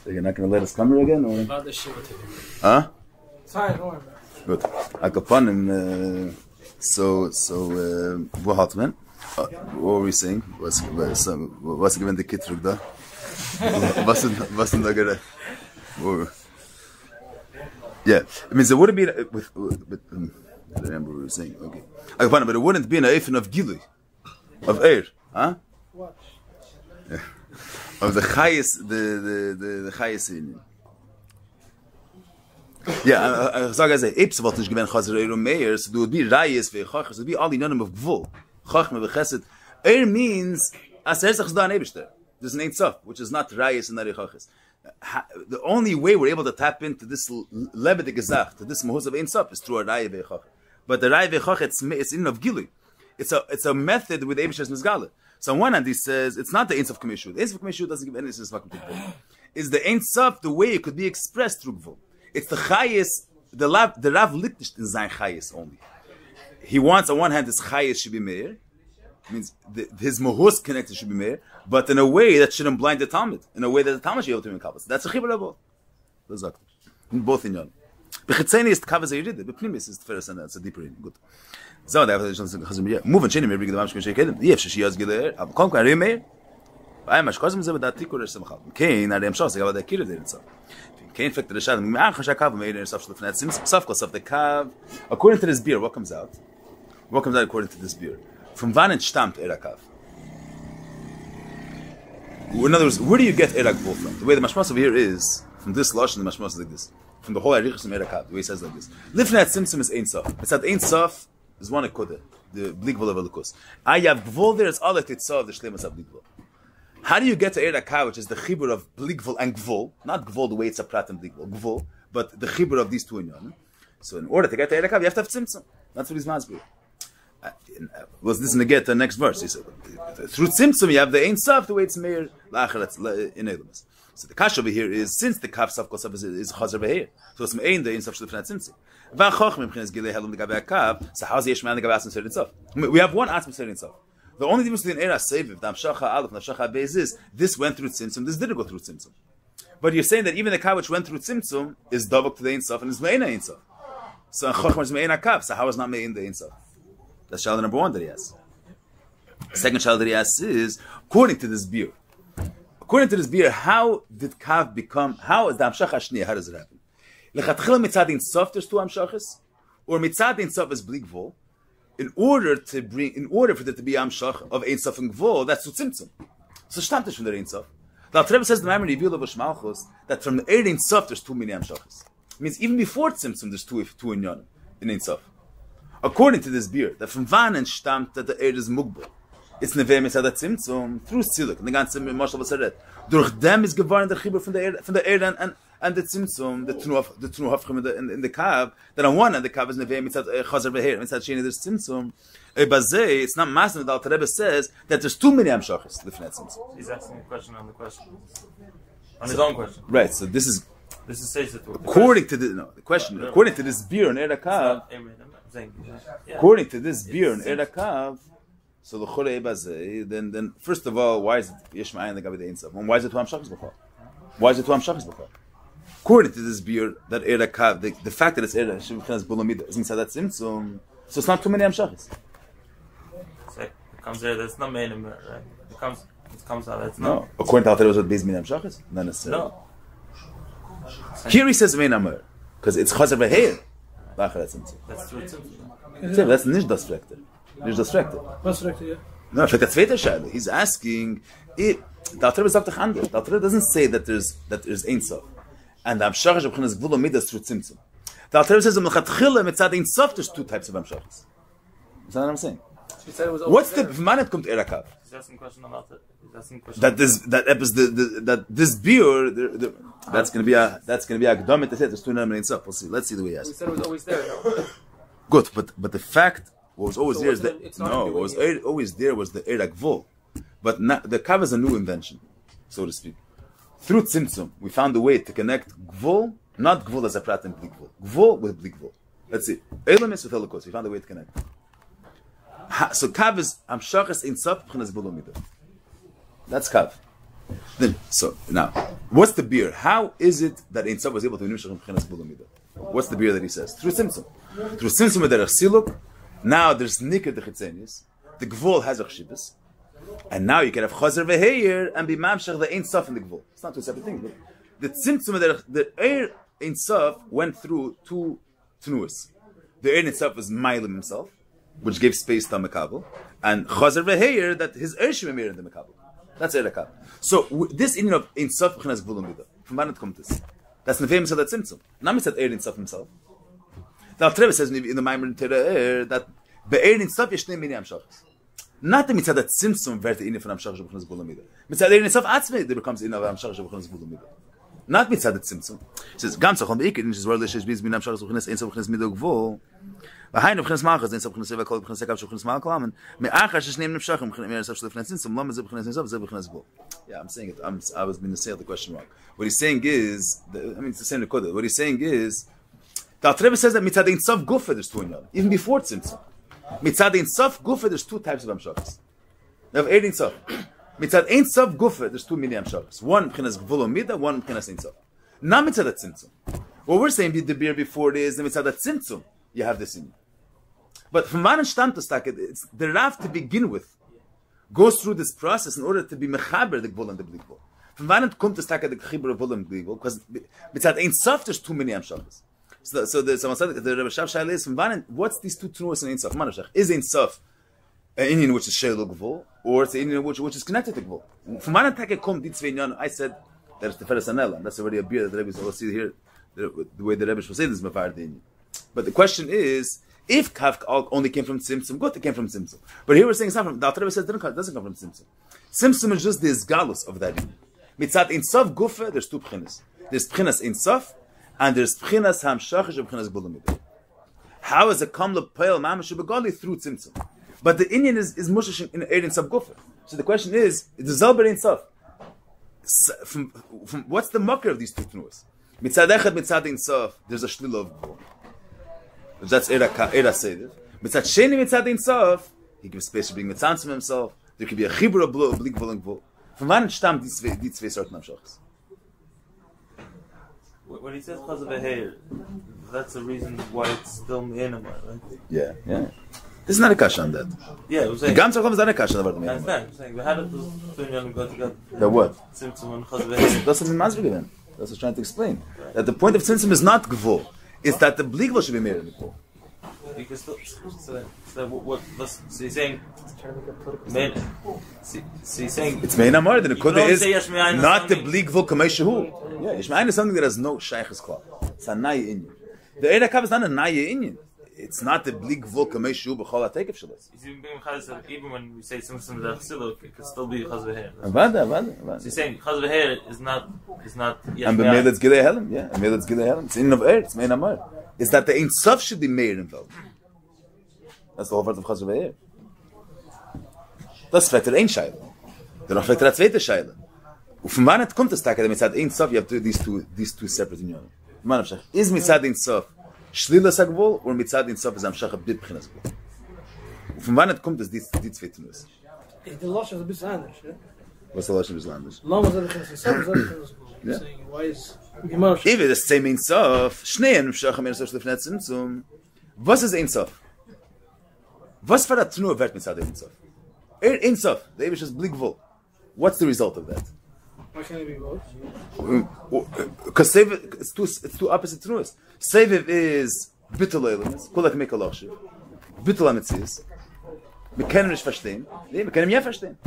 You're not gonna let us come here again, or? Huh? Fine, don't worry. Good. Akapanim. So. What happened? What were we saying? What's given the kitrug da? What's in the gere? Yeah, it means there would be with. I don't remember what we were saying. Okay. But it wouldn't be an eifin of gilui, of air, huh? What? Yeah. Of the chayis, the chayis in. Yeah, I say, Eps what nicht gewinnt chazer eiru meir, so there would be rayis ve'chachas, it would be all the name of gvul, chachma ve'chesed. Air means as erzach zda nebishter. There's an ein sof, which is not rayis and not chachas. The only way we're able to tap into this lebedik gezach, to this mahuz of ein sof, is through a rayis ve'chachas. But the Rai Vechach, it's in of Gilui. It's a method with Eibish's Mizgala. So on one hand, he says, it's not the Ein Sof Kameshu. The Ein Sof Kameshu doesn't give any sense to Gvul. It's the Ein Sof, the way it could be expressed through Gvul. It's the Chayis, the Rav Lichtenstein Chayis only. He wants, on one hand, this Chayis should be Meir. Means his mohus connected should be Meir, but in a way that shouldn't blind the Talmud, in a way that the Talmud should be able to make That's a chibur of both. Both in yon. Bechitzeni is the kavaz yirida. Bepnimis is the first and that's a deeper in. Good. So that was just chazim. Move and chini. Maybe the mamshkin shekedim. Yef she has giler. Kom kan Meir. I mash chazim ze bedat tikur semcha. Kain alem shas. Gavad the killer there itself. Kain fact the shad. Ma chasha kav Meir in saf shlefnat sim saf kos of the kav. According to this beer, what comes out? What comes out according to this beer? From wann stammt erakav? In other words, where do you get erakvul from? The way the mashmas over here is from this lush and the mashmas is like this. From the whole arichus of erakav, the way he says like this. Lifnat simsim is ein sof. It's that ein sof is one akoda, the bligvul of elikus. I have gvul there. It's all that it's of the shlemas of bligvul. How do you get to erakav, which is the chibur of bligvul and gvul? Not gvul the way it's a prat and bligvul, gvul, but the chibur of these two inyan. So in order to get to erakav, you have to have simsim. That's what he's masbir. Was this in the get the next verse? He said, through tzimtzum you have the ein sof, the way it's meir lacharetz in elumas. So the kash over here is since the kaf sof kosav is chazer beheir, so it's mein the ein sof shlefnat tzimtzum. V'achoch mimchines gilei helum legabe akav. So how's yesh man legabe asim serin sof? We have one asim serin sof. The only difference between era seviv, damshacha aleph, damshacha beis is this went through tzimtzum, this didn't go through tzimtzum. But you're saying that even the kav which went through tzimtzum is davok to the ein sof and is mein ein sof. So chochma is mein akav. So how is not mein the ein sof? That's child number one that he has. Second child that he has is, according to this beer. According to this beer, how did Kav become, how is the Hamshach Hashniya, how does it happen? Lechatchila mitzad in sof, there's two Hamshachas? Or mitzad in sof is bligvol? In order for there to be Hamshach of ein sof and gvol, that's tzimtzum. So shtamtish from the ein sof. The Alter Rebbe says the Maimon Reviewed of Malchus that from the ein sof there's too many Hamshachas. It means even before tzimtzum there's two in yon, in ein sof. According to this beer, that from wann stammt that the air is mugbel. It's neveh mitzad tzimtzum through siluk. And the ganze Moshe Baseret. Durch them is geworden the chibur from the air and the tzimtzum, the tnu hafchim in the kav. That on one end the kav is neveh mitzad chazer beheir. Mitzad sheni there's tzimtzum. Bazeh, it's not massive. The Alter Rebbe says that there's too many amshachas lifnei tzimtzum. He's asking a question on the question, on his own question. Right. So this is says that according to the question. According to this beer in erakav. According to this beer in erakav. So the chorei bazeh, then first of all, why is it yeshma'ayin legabe the ein sof? Why is it two amshachas b'chol? Why is it two amshachas b'chol? According to this beer, that erakav, the fact that it's era shemchinas bulamida is mitzad tzimtzum, so it's not too many amshachas. So it comes there. That's not main, right? It comes out. That's no. According to Alter Rebbe, it's many amshachas. Not necessarily. No. Here he says mein amar because it's chazer beheir. That's true. That's nicht das Frekte. Nicht das Frekte. Was Frekte, yeah? No, for the zweite Scheide, he's asking it. The Alter Rebbe sagt doch anders. The Alter Rebbe doesn't say that there's ein sof, and the amshachas of b'chinas gvul midas through tzimtzum. The Alter Rebbe says l'chatchila mitzad ein sof there's two types of amshachas. That's what I'm saying. She said it was what's the v'manet kommt erakav? He's asking a question about it. That this beer that's going to be a akdamit to say there's two number ein sof. We'll see. Let's see the way he has. We said it was always there. No? Good, but the fact what was always So there is that what was always there was the erak vol, but the kav is a new invention, so to speak. Through tzimtzum, we found a way to connect gvul, not gvul as a prat and bligvul, gvul with bligvul. Let's see, elamis with elikos. We found a way to connect. So kav is amshachas ein sof b'chinas bulomida. That's kav. Then so now, what's the beer? How is it that ein sof was able to nimshach b'chinas bulomida? What's the beer that he says? Through tzimtzum. Through tzimtzum with derech siluk. Now there's nikah the chitzenius. The gvul has a chshibis. And now you can have chazer veheir and be mamshach the ein sof in the gvul. It's not two separate things. The tzimtzum, the air ein sof went through two tnuas. The air ein sof was mailim himself, which gave space to Mekabel, and chazer veheir that his air shemir in the Mekabel. That's erakab. So this union of ein sof b'chinas gvul umida. From where it comes this? That's nevei mitzad tzimtzum. Not mitzad air ein sof himself. The Alter Rebbe says in the Maimon that be'er in sof yesh shnei mini amshachas. Not the mitzad tzimtzum vert in from amshachas b'chinas gvul umida. Mitzad air in sof atzmei there becomes in of amshachas b'chinas gvul umida. Not mitzad tzimtzum. It says gam tzachon beikid in his word leishes biz min amshachas b'chinas ein sof b'chinas mido gvul. V'hainu b'chinas malchas ein sof b'chinas seva kol b'chinas sekav b'chinas malcham me'achas shesh neim nimshachim b'chinas ein sof b'chinas tzimtzum lama ze b'chinas ein sof ze b'chinas gvul. Yeah, I'm saying it. I was going to say the question wrong. What he's saying is, it's the same Nekodah. What he's saying is, the Alter Rebbe says that mitzad ein sof gufa there's two in yom, even before tzimtzum. Mitzad ein sof gufa there's two types of amshachas. You have 8 Ein Sof. Mitzad Ein Sof Gufa, there's 2 mini Hamshachas. One B'chinas Gvul Mida, one B'chinas Ein Sof. Not Mitzad HaTzimtzum. What we're saying, the beer before it is, the Mitzad HaTzimtzum, you have this in. But from one Shtantostake, it's the Rav to begin with goes through this process in order to be mechaber the Gvul and the Bli Gvul. From one kommt the Stake the Chibur of Gvul and Bli Gvul, because Mitzad Ein Sof, there's 2 mini Hamshachas. So someone said, the Rebbe Shav Shaila is from one, what's these 2 Tnuos in Ein Sof? Is Ein Sof an Indian which is Sheil Gvul, or it's an Indian which is connected to Gvul? From one attack come die zwei Inyan, I said that it's the Feres Anela, and that's already a beer that the Rebbe will see here, the way the Rebbe will say this is Mefar the Indian. But the question is, if Kaf only came from Tzimtzum, good, it came from Tzimtzum. But here we're saying it's not from, the Alter Rebbe says it doesn't come from Tzimtzum. Tzimtzum is just the Isgalus of that Indian. Mitzat Ein Sof Gufa, there's 2 B'chinas. There's B'chinas Ein Sof, and there's B'chinas Hamshach, and B'chinas Gvul Mida. How is a Kamla Peil Mamash Begali through Tzimtzum? But the Indian is Mushish in 8 Ein Sof Gufa. So the question is the Zalber Ein Sof. From what's the mucker of these 2 Tnuos? Mitzad Echad, Mitzad Ein Sof, there's a Shlil of Gvul. That's Era Seder. Mitzad Sheni, Mitzad Ein Sof, he gives space to bring Mitzanz from himself. There could be a Chibur of Bli Gvul and Gvul. From one stam die zwei Sorten Hamshachas. When he says Chaz V'Heir, that's the reason why it's still Me'enamar, right? Yeah. This is not a kasha on that. Yeah, I'm The saying. Gam Tzachom is not a kasha on the I understand. I'm saying, how did those 2 Inyanim go together? The what? Tzimtzum and Chaz V'Heir. That's what Mazri given. That's what I was trying to explain. That the point of Tzimtzum is not Gvul. It's that the Bli Gvul should be made in the Gvul. You can still, so you're saying, so you're saying, It's Mein Amar, the Nekuda is say Yesh Me'ayin not the something. Bli Gvul Kamei Shehu. Yeah, Yesh Me'ayin is something that has no Shaykh's Klal. It's a Naya Inyan. The Eira Kav is not a Naya Inyan. It's not the Bli Gvul Kamei Shehu B'chol HaTekev Shalos. even when we say Tzimtzum D'Achsiluk, it could still be Chaz V'Heir. Avada. So you're saying Chaz V'Heir is not Yesh And Me'ayin. B'meiletz Gilei Helem, yeah. B'meiletz Gilei Helem. It's in of Eir, it's Mein Amar. It's that the Ein Sof should be made involved. That's the whole part of Chaz V'Heir. Das fragt ein Scheile. Dann fragt der zweite Scheile. Und von wann kommt das Tag, dass Mitzad Ein Sof, you have these two separate unionen. Man Hamshach, is Mitzad Ein Sof Shlilas HaGvul, or Mitzad Ein Sof is Hamshach B'B'chinas Gvul? Und von wann kommt das die zwei Tunis? The Losh is a bit anders, yeah? Was der Losch ist anders? Lama zeh b'chinas Ein Sof, zeh b'chinas Gvul. Saying, why is Gemara? If it is the same Ein Sof, Shneien Hamshach Ein Sof Lefnei Tzimtzum, was ist Ein Sof? Was für der Tnur wird Mitzad Ein Sof? Ein Sof, the Eivish is Bli Gvul. What's the result of that? Why can't it be both? Because it's two opposite truths. Seviv is bittul eilemis, kulak mekaloshiv, bittul amitzis. We can't nicht verstehen. We can't ja verstehen.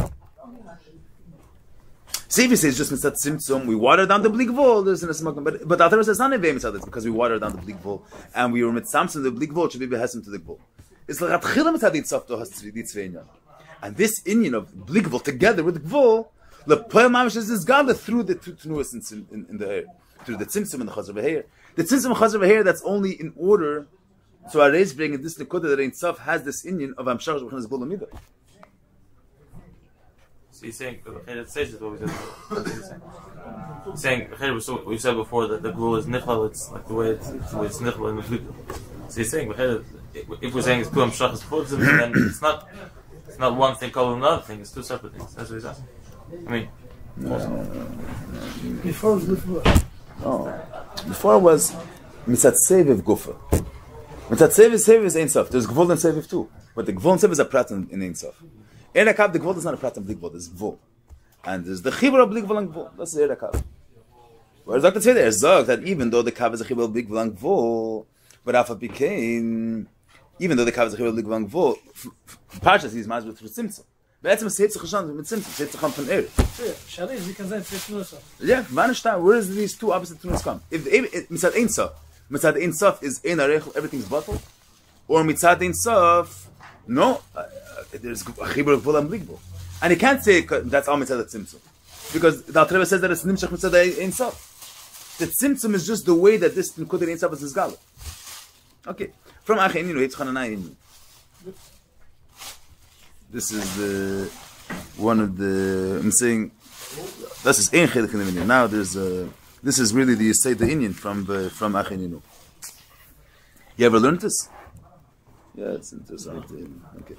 Seviv says just mitzat tzimtzum. We water down the Bli Gvul. There's a smoke, but the other says not in mitzat. It's because we water down the Bli Gvul and we were mitzamtzum the Bli Gvul should be behesim to the Gvul. It's like atchila mitzat itzof to has die zwei inyan. And this inyan of Bli Gvul together with Gvul, the poem mamish is gone through the two tnuas in the air, through the tzimtzum and the chazar v'heir. The tzimtzum and chazar v'heir, that's only in order. So our reis bring in this nekuda that Ein Sof has this inyan of Hamshach b'chinas Gvul Mida. So you're saying, it says what we said before. That's what you're saying. You're saying, what we said before, that the Gvul is nichal, it's like the way it's nichal in the Bli. So you're saying, if we're saying it's two Hamshachas before Tzimtzum, then it's not one thing called another thing, it's two separate things. That's what he's asking. I mean, Before was before. Before was mitzat seviv gufa. Mitzat seviv is Ein Sof. There's Gvul and seviv too, but the Gvul and seviv is a prat in Ein Sof. Erakav, the Gvul is not a prat in Bli Gvul. There's Gvul, and there's the chibur of Bli Gvul and Gvul. That's the Erakav. Whereas Dr. Tzvei Zog that even though the kav is a chibur of Bli Gvul and Gvul, but Alpha became even though the kav is a chibur of Bli Gvul and Gvul, Parshas is mazbut through Tzimtzum. Be'etzem es hetz chashan mit Tzimtzum, hetz chashan from Eretz. Shali is because I'm fifth nusa. Yeah, where does these two opposite tunas come? If mitzad Ein Sof is ein arechel, everything's bottled, or mitzad Ein Sof, no, there's a chibur of Gvul and Bli Gvul, and you can't say that's all mitzad Tzimtzum, because the Alter Rebbe says that it's nimshach mitzad Ein Sof. The Tzimtzum is just the way that this nekuda Ein Sof is galut. Okay, from Acheninu hetz chananayinu. This is one of the. I'm saying this is ein chelik in the Indian. Now there's this is really the Seder Indian from Acheninu. You ever learned this? Yeah, it's interesting. Okay.